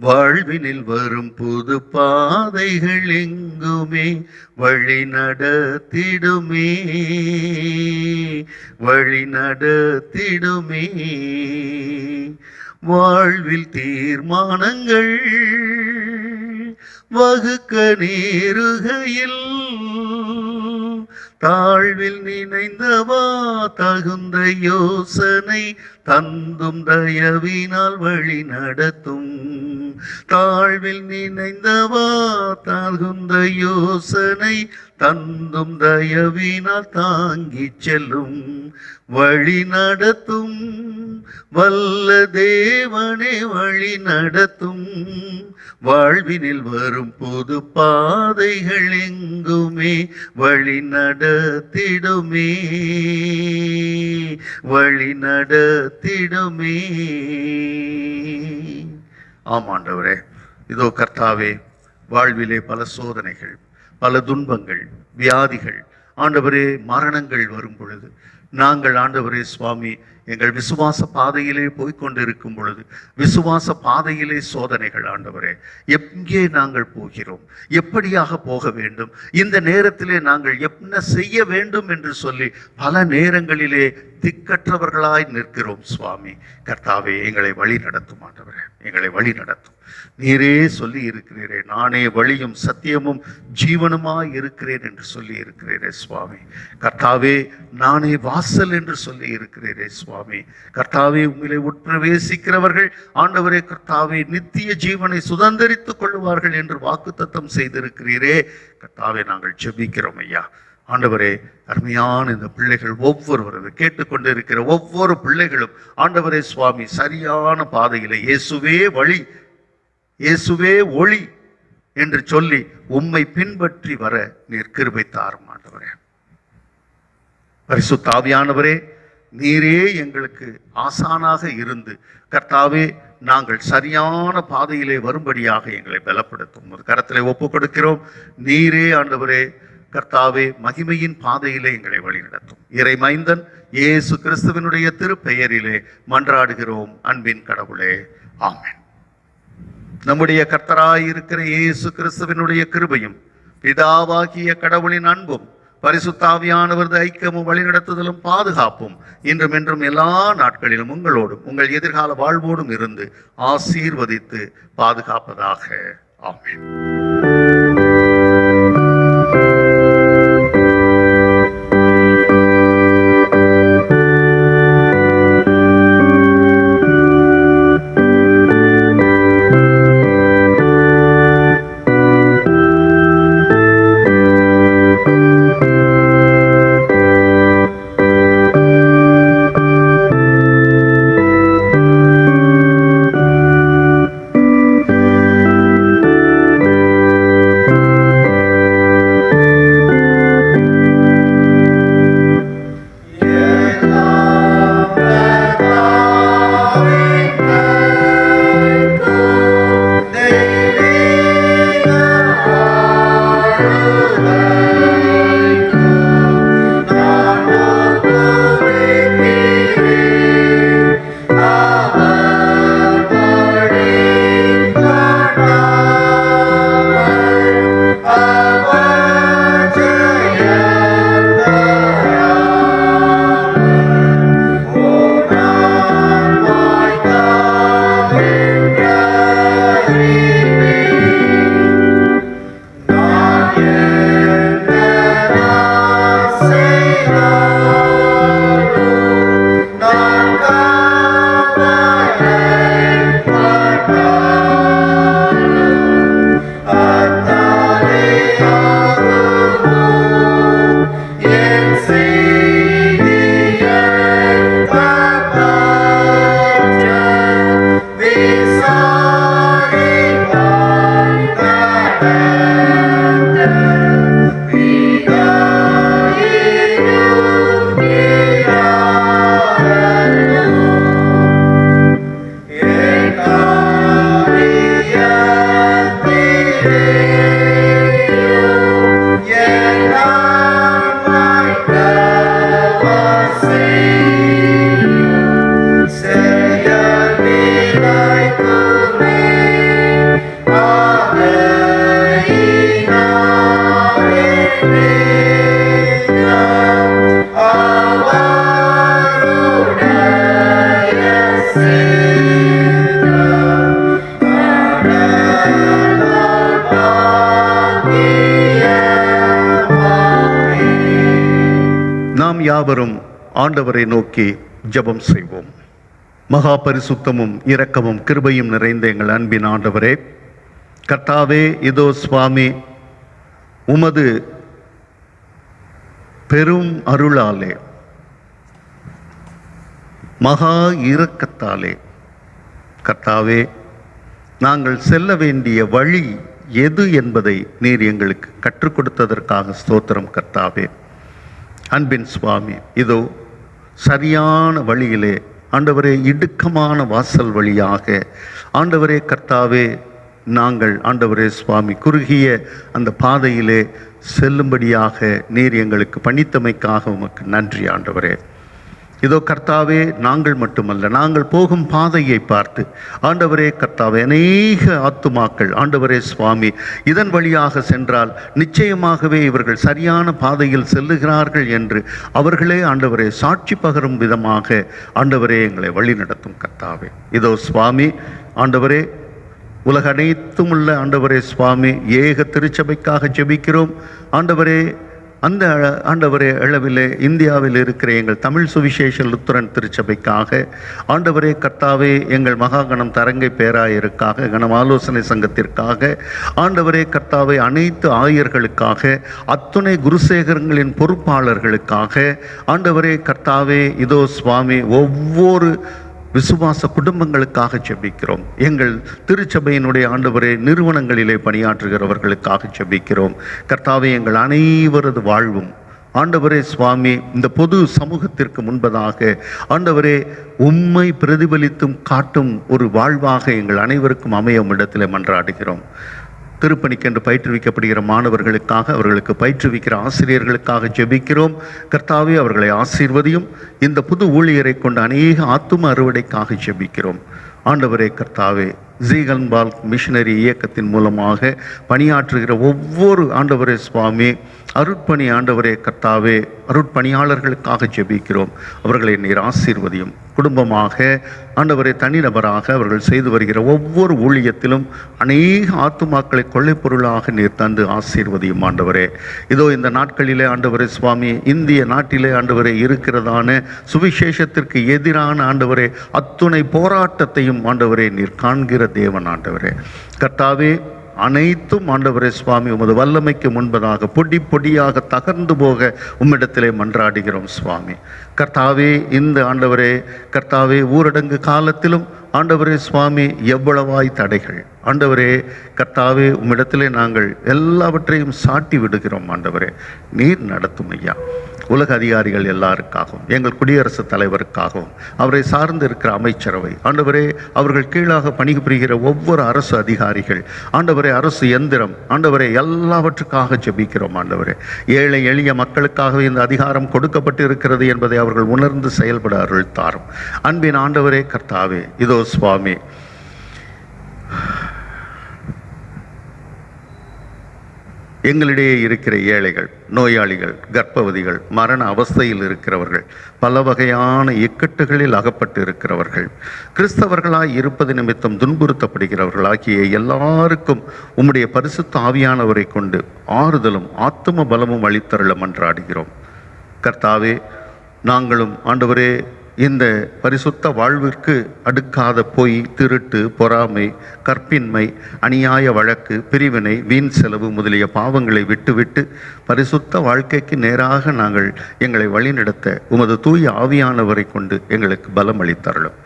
வாழ்வினில் வரும் புது பாதைகள் எங்குமே வழி நடத்திடுமே, வழி நடத்திடுமே. வாழ்வில் தீர்மானங்கள் வகுக்க நேருகையில் தாழ்வில் நினைந்தவா தகுந்த யோசனை தந்தும் தயவினால் வழி நடத்தும். தாழ்வில் நினைந்தவா தகுந்த யோசனை தந்தும் தயவினால் தாங்கி செல்லும். வழி நடத்தும் வல்ல தேவனே, வழி நடத்தும், வாழ்வினில் வரும் புது பாதைகள் எங்குமே வழி நடத்திடுமே, வழி நடத்திடுமே. ஆமாண்டவரே, இதோ கர்த்தாவே, வாழ்விலே பல சோதனைகள், பல துன்பங்கள், வியாதிகள், ஆண்டவரே மரணங்கள் வரும் பொழுது நாங்கள் ஆண்டவரே சுவாமி எங்கள் விசுவாச பாதையிலே போய்கொண்டிருக்கும் பொழுது, விசுவாச பாதையிலே சோதனைகள் ஆண்டவரே, எங்கே நாங்கள் போகிறோம், எப்படியாக போக வேண்டும், இந்த நேரத்திலே நாங்கள் என்ன செய்ய வேண்டும் என்று சொல்லி பல நேரங்களிலே திக்கற்றவர்களாய் நிற்கிறோம் சுவாமி. கர்த்தாவே, எங்களை வழி நடத்தும் ஆண்டவரே, எங்களை வழி நடத்தும். நீரே சொல்லி இருக்கிறீரே, நானே வழியும் சத்தியமும் ஜீவனுமாய் இருக்கிறேன் என்று சொல்லி இருக்கிறீரே சுவாமி. கர்த்தாவே, நானே வாசல் என்று சொல்லி இருக்கிறீரே சுவாமி. கர்த்தாவே, உங்களை உட்பிரவேசிக்கிறவர்கள் ஆண்டவரே கர்த்தாவே நித்திய ஜீவனை சுதந்தரித்துக் கொள்வார்கள் என்று வாக்குத்தத்தம் செய்திருக்கிறீரே. கர்த்தாவே, நாங்கள் ஜெபிக்கிறோம் ஐயா. ஆண்டவரே, அருமையான இந்த பிள்ளைகள் ஒவ்வொருவரது கேட்டுக்கொண்டு இருக்கிற ஒவ்வொரு பிள்ளைகளும் ஆண்டவரே சுவாமி சரியான பாதையிலே இயேசுவே வழி, இயேசுவே ஒளி என்று சொல்லி உம்மை பின்பற்றி வர நீர் கிருபை தாரும் ஆண்டவரே. பரிசுத்த ஆவியானவரே, நீரே எங்களுக்கு ஆசானாக இருந்து கர்த்தாவே நாங்கள் சரியான பாதையிலே வரும்படியாக எங்களை பலப்படுத்தும் ஒரு கரத்திலே ஒப்புக் கொடுக்கிறோம். நீரே ஆண்டவரே கர்த்தாவே மகிமையின் பாதையிலே எங்களை வழிநடத்தும். இறை மைந்தன் இயேசு கிறிஸ்துவினுடைய திருப்பெயரிலே மன்றாடுகிறோம் அன்பின் கடவுளே, ஆமென். நம்முடைய கர்த்தராயிருக்கிற இயேசு கிறிஸ்துவினுடைய கிருபையும் பிதாவாகிய கடவுளின் அன்பும் பரிசுத்த ஆவியானவரது ஐக்கியமும் வழிநடத்துதலும் பாதுகாப்பும் இன்றும் என்றும் எல்லா நாட்களிலும் உங்களோடும் உங்கள் எதிர்கால வாழ்வோடும் இருந்து ஆசீர்வதித்து பாதுகாப்பதாக. ஆமென். யாவரும் ஆண்டவரை நோக்கி ஜெபம் செய்வோம். மகா பரிசுத்தமும் இரக்கமும் கிருபையும் நிறைந்த எங்கள் அன்பின் ஆண்டவரே, கர்த்தாவே, இதோ சுவாமி உமது பெரும் அருளாலே மகா இரக்கத்தாலே கர்த்தாவே நாங்கள் செல்ல வேண்டிய வழி எது என்பதை நீர் எங்களுக்கு கற்றுக் கொடுத்ததற்காக ஸ்தோத்திரம் கர்த்தாவே. அன்பின் சுவாமி, இதோ சரியான வழியிலே ஆண்டவரே, இடுக்கமான வாசல் வழியாக ஆண்டவரே கர்த்தாவே நாங்கள் ஆண்டவரே சுவாமி குறுகிய அந்த பாதையிலே செல்லும்படியாக நீர் எங்களுக்கு பணித்தமைக்காக உமக்கு நன்றி ஆண்டவரே. இதோ கர்த்தாவே, நாங்கள் மட்டுமல்ல, நாங்கள் போகும் பாதையை பார்த்து ஆண்டவரே கர்த்தாவே அநேக ஆத்துமாக்கள் ஆண்டவரே சுவாமி இதன் வழியாக சென்றால் நிச்சயமாகவே இவர்கள் சரியான பாதையில் செல்லுகிறார்கள் என்று அவர்களே ஆண்டவரே சாட்சி பகரும் விதமாக ஆண்டவரே எங்களை வழி நடத்தும் கர்த்தாவே. இதோ சுவாமி ஆண்டவரே, உலக அனைத்தும் உள்ள ஆண்டவரே சுவாமி ஏக திருச்சபைக்காக ஜெபிக்கிறோம். ஆண்டவரே, அந்த ஆண்டவரே அளவிலே இந்தியாவில் இருக்கிற எங்கள் தமிழ் சுவிசேஷ லுத்தரன் திருச்சபைக்காக, ஆண்டவரே கர்த்தாவே எங்கள் மகாகணம் தரங்கை பேராயருக்காக, கணம் ஆலோசனை சங்கத்திற்காக, ஆண்டவரே கர்த்தாவே அனைத்து ஆயர்களுக்காக, அத்துணை குருசேகரங்களின் பொறுப்பாளர்களுக்காக, ஆண்டவரே கர்த்தாவே இதோ சுவாமி ஒவ்வொரு விசுவாச குடும்பங்களுக்காக ஜெபிக்கிறோம். எங்கள் திருச்சபையினுடைய ஆண்டவரே நிறுவனங்களிலே பணியாற்றுகிறவர்களுக்காக ஜெபிக்கிறோம். கர்த்தாவே எங்கள் அனைவரது வாழ்வும் ஆண்டவரே சுவாமி இந்த பொது சமூகத்திற்கு முன்பதாக ஆண்டவரே உம்மை பிரதிபலித்தும் காட்டும் ஒரு வாழ்வாக எங்கள் அனைவருக்கும் அமையும் இடத்திலே மன்றாடுகிறோம். திருப்பணிக்கென்று பயிற்றுவிக்கப்படுகிற மாணவர்களுக்காக, அவர்களுக்கு பயிற்றுவிக்கிற ஆசிரியர்களுக்காக ஜெபிக்கிறோம். கர்த்தாவே அவர்களை ஆசீர்வதியும். இந்த புது ஊழியரை கொண்டு அநேக ஆத்தும அறுவடைக்காக ஜெபிக்கிறோம். ஆண்டவரே கர்த்தாவே, ஜீகன்பால் மிஷனரி இயக்கத்தின் மூலமாக பணியாற்றுகிற ஒவ்வொரு ஆண்டவரே சுவாமி அருட்பணி ஆண்டவரே கர்த்தாவே அருட்பணியாளர்களுக்காக ஜெபிக்கிறோம். அவர்களை நீர் ஆசீர்வதியும். குடும்பமாக ஆண்டவரை தனிநபராக அவர்கள் செய்து வருகிற ஒவ்வொரு ஊழியத்திலும் அநேக ஆத்துமாக்களை கொள்ளைப் பொருளாக நீர் தந்து ஆசீர்வதியும் ஆண்டவரே. இதோ இந்த நாட்களிலே ஆண்டவரே சுவாமி இந்திய நாட்டிலே ஆண்டவரே இருக்கிறதான சுவிசேஷத்திற்கு எதிரான ஆண்டவரே அத்துணை போராட்டத்தையும் ஆண்டவரே நீர் காண்கிற தேவன் ஆண்டவரே. கர்த்தாவே அனைத்தும் ஆண்டவரே சுவாமி உமது வல்லமைக்கு முன்பதாக பொடி பொடியாக தகர்ந்து போக உம்மிடத்திலே மன்றாடுகிறோம் சுவாமி. கர்த்தாவே இந்த ஆண்டவரே கர்த்தாவே ஊரடங்கு காலத்திலும் ஆண்டவரே சுவாமி எவ்வளவாய் தடைகள் ஆண்டவரே கர்த்தாவே உம்மிடத்திலே நாங்கள் எல்லாவற்றையும் சாட்டி விடுகிறோம் ஆண்டவரே. நீர் நடத்தும் ஐயா. உலக அதிகாரிகள் எல்லாருக்காகவும், எங்கள் குடியரசுத் தலைவருக்காகவும், அவரை சார்ந்து இருக்கிற அமைச்சரவை ஆண்டவரே, அவர்கள் கீழாக பணிபுரிகிற ஒவ்வொரு அரசு அதிகாரிகள் ஆண்டவரே, அரசு எந்திரம் ஆண்டவரே, எல்லாவற்றுக்காக ஜெபிக்கிறோம் ஆண்டவரே. ஏழை எளிய மக்களுக்காக இந்த அதிகாரம் கொடுக்கப்பட்டு இருக்கிறது என்பதை அவர்கள் உணர்ந்து செயல்பட அருள் தாரும். அன்பின் ஆண்டவரே கர்த்தாவே, இதோ சுவாமி எங்களிடையே இருக்கிற ஏழைகள், நோயாளிகள், கர்ப்பவதிகள், மரண அவஸ்தையில் இருக்கிறவர்கள், பல வகையான இக்கட்டுகளில் அகப்பட்டு இருக்கிறவர்கள், கிறிஸ்தவர்களாய் இருப்பது நிமித்தம் துன்புறுத்தப்படுகிறவர்கள் ஆகிய எல்லாருக்கும் உம்முடைய பரிசுத்த ஆவியானவரை கொண்டு ஆறுதலும் ஆத்தும பலமும் அளித்தருள மன்றாடுகிறோம். கர்த்தாவே, நாங்களும் ஆண்டவரே இந்த பரிசுத்த வாழ்விற்கு அடுக்காத பொய், திருட்டு, பொறாமை, கற்பின்மை, அநியாய வழக்கு, பிரிவினை, வீண் செலவு முதலிய பாவங்களை விட்டுவிட்டு பரிசுத்த வாழ்க்கைக்கு நேராக நாங்கள் எங்களை வழிநடத்த உமது தூய ஆவியானவரை கொண்டு எங்களுக்கு பலம் அளித்தருளும்.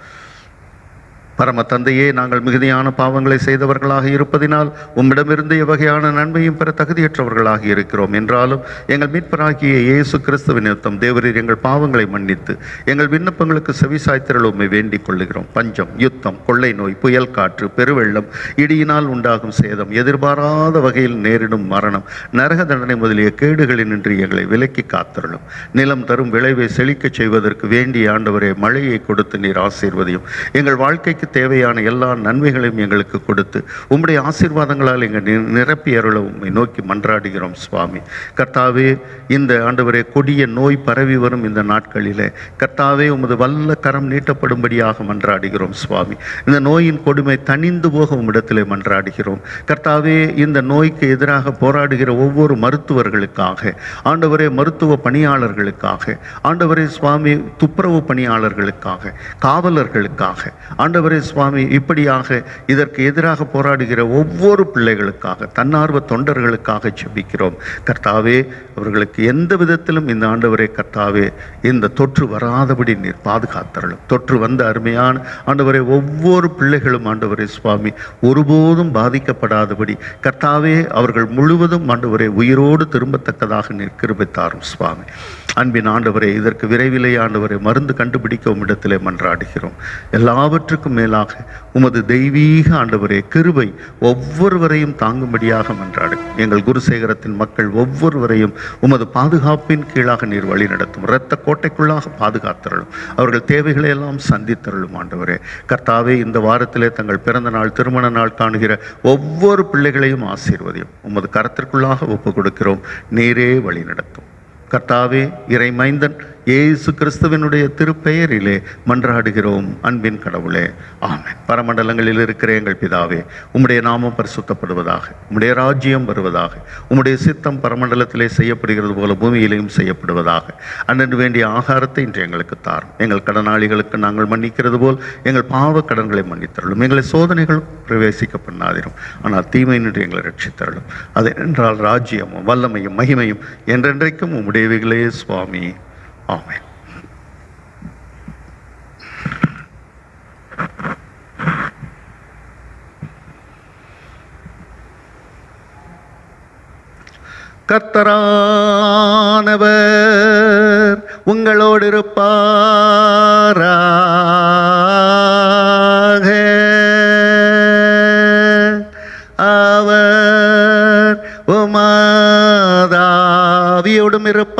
பரம தந்தையே, நாங்கள் மிகுதியான பாவங்களை செய்தவர்களாக இருப்பதினால் உம்மிடமிருந்து எவ்வகையான நன்மையும் பெற தகுதியற்றவர்களாக இருக்கிறோம். என்றாலும் எங்கள் மீட்பராகிய இயேசு கிறிஸ்துவின் நிமித்தம் தேவரீர் எங்கள் பாவங்களை மன்னித்து எங்கள் விண்ணப்பங்களுக்கு செவிசாய்த்திரள் உம்மை வேண்டிக் கொள்ளுகிறோம். பஞ்சம், யுத்தம், கொள்ளை நோய், புயல் காற்று, பெருவெள்ளம், இடியினால் உண்டாகும் சேதம், எதிர்பாராத வகையில் நேரிடும் மரணம், நரக தண்டனை முதலிய கேடுகளினின்று எங்களை விலக்கி காத்தருளும். நிலம் தரும் விளைவை செழிக்கச் செய்வதற்கு வேண்டிய ஆண்டவரே மழையை கொடுத்து நீர் ஆசீர்வதியும். எங்கள் வாழ்க்கைக்கு தேவையான எல்லா நன்மைகளையும் எங்களுக்கு கொடுத்து உம்முடைய ஆசீர்வாதங்களால் எங்கள் நிரப்பி அருள உம்மை நோக்கி மன்றாடுகிறோம் சுவாமி. கர்த்தாவே, இந்த ஆண்டவரே கொடிய நோய் பரவி வரும் இந்த நாட்களிலே கர்த்தாவே உமது வல்ல கரம் நீட்டப்படும்படியாக மன்றாடுகிறோம் சுவாமி. இந்த நோயின் கொடுமை தணிந்து போக உம்மிடத்திலே மன்றாடுகிறோம். கர்த்தாவே, இந்த நோய்க்கு எதிராக போராடுகிற ஒவ்வொரு மருத்துவர்களுக்காக ஆண்டவரே, மருத்துவ பணியாளர்களுக்காக ஆண்டவரே சுவாமி, துப்புரவு பணியாளர்களுக்காக, காவலர்களுக்காக ஆண்டவரே சுவாமி, இப்படியாக இதற்கு எதிராக போராடுகிற ஒவ்வொரு பிள்ளைகளுக்காக, தன்னார்வ தொண்டர்களுக்காக ஜெபிக்கிறோம். கர்த்தாவே, அவர்களுக்கு எந்த விதத்திலும் இந்த ஆண்டவரே கர்த்தாவே இந்த தொற்று வராதபடி நீர் பாதுகாத்தருளும். தொற்று வந்த அருமையான ஆண்டவரே ஒவ்வொரு பிள்ளைகளும் ஆண்டவரே சுவாமி ஒருபோதும் பாதிக்கப்படாதபடி கர்த்தாவே அவர்கள் முழுவதும் ஆண்டவரே உயிரோடு திரும்பத்தக்கதாக நீர் கிருபை தாரும் சுவாமி. அன்பின் ஆண்டவரே, இதற்கு விரைவிலே ஆண்டவரே மருந்து கண்டுபிடிக்க உம்மிடத்திலே மன்றாடுகிறோம். எல்லாவற்றுக்கும் மேலாக உமது தெய்வீக ஆண்டவரே கிருபை ஒவ்வொருவரையும் தாங்கும்படியாக மன்றாடு. எங்கள் குருசேகரத்தின் மக்கள் ஒவ்வொருவரையும் உமது பாதுகாப்பின் கீழாக நீர் வழி நடத்தும். இரத்த கோட்டைக்குள்ளாக பாதுகாத்தருளும். அவர்கள் தேவைகளை எல்லாம் சந்தித்தருளும் ஆண்டவரே. கர்த்தாவே, இந்த வாரத்திலே தங்கள் பிறந்த நாள், திருமண நாள் காணுகிற ஒவ்வொரு பிள்ளைகளையும் ஆசீர்வதியும். உமது கரத்திற்குள்ளாக ஒப்பு கொடுக்கிறோம். நீரே வழி நடத்தும். கர்த்தாவே, இறைமைந்தன் இயேசு கிறிஸ்துவினுடைய திருப்பெயரிலே மன்றாடுகிறோம் அன்பின் கடவுளே, ஆமென். பரமண்டலங்களில் இருக்கிற எங்கள் பிதாவே, உம்முடைய நாமம் பரிசுத்தப்படுவதாக, உம்முடைய ராஜ்யம் வருவதாக, உம்முடைய சித்தம் பரமண்டலத்திலே செய்யப்படுகிறது போல பூமியிலேயும் செய்யப்படுவதாக. அன்றன்று வேண்டிய ஆகாரத்தை இன்று எங்களுக்கு தாரும். எங்கள் கடனாளிகளுக்கு நாங்கள் மன்னிக்கிறது போல் எங்கள் பாவ கடன்களை மன்னித்தருளும். எங்களை சோதனைகள் பிரவேசிக்க பண்ணாதிரும், ஆனால் தீமை நின்று எங்களை ரட்சித்தருளும். அது என்றால் ராஜ்யமும் வல்லமையும் மகிமையும் என்றென்றைக்கும் உம்முடையவைகளே சுவாமி, ஆமென். கர்த்தரானவர் உங்களோடு இருப்பாராக. அவர் உமதாவியோடும் இருப்பாராக.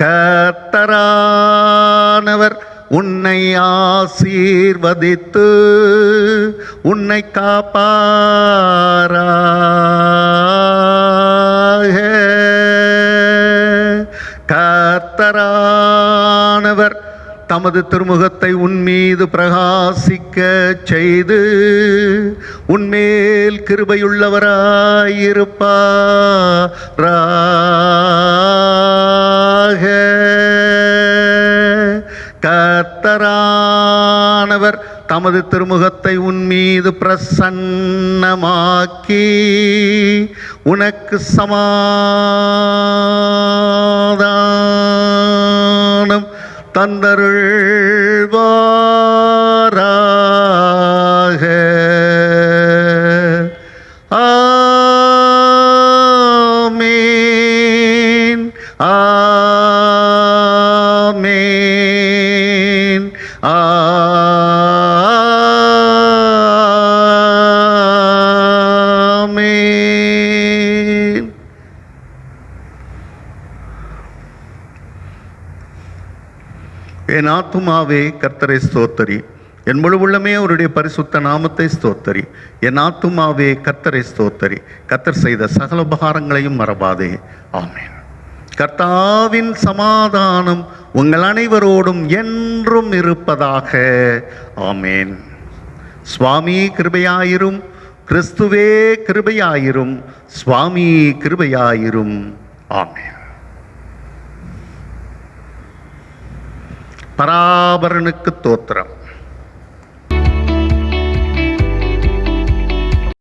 கர்த்தரானவர் உன்னை ஆசீர்வதித்து உன்னை காப்பாராக. கர்த்தரானவர் தமது திருமுகத்தை உன்மீது பிரகாசிக்க செய்து உன்மேல் கிருபையுள்ளவராயிருப்பாராக. கர்த்தரானவர் தமது திருமுகத்தை உன்மீது பிரசன்னமாக்கி உனக்கு சமாதானம் தந்தருள்வாராக. ஆமென், ஆமென், ஆமென். என் ஆத்துமாவே கர்த்தரை ஸ்தோத்தரி, என் முழு உள்ளமே அவருடைய பரிசுத்த நாமத்தை ஸ்தோத்தரி. என் ஆத்துமாவே கர்த்தரை ஸ்தோத்தரி, கர்த்தர் செய்த சகல உபகாரங்களையும் மறவாதே. ஆமென். கர்த்தாவின் சமாதானம் உங்கள் அனைவரோடும் என்றும் இருப்பதாக. ஆமென். சுவாமி கிருபையாயிரும், கிறிஸ்துவே கிருபையாயிரும், சுவாமி கிருபையாயிரும். ஆமென். பராபரனுக்கு தோத்திரம்.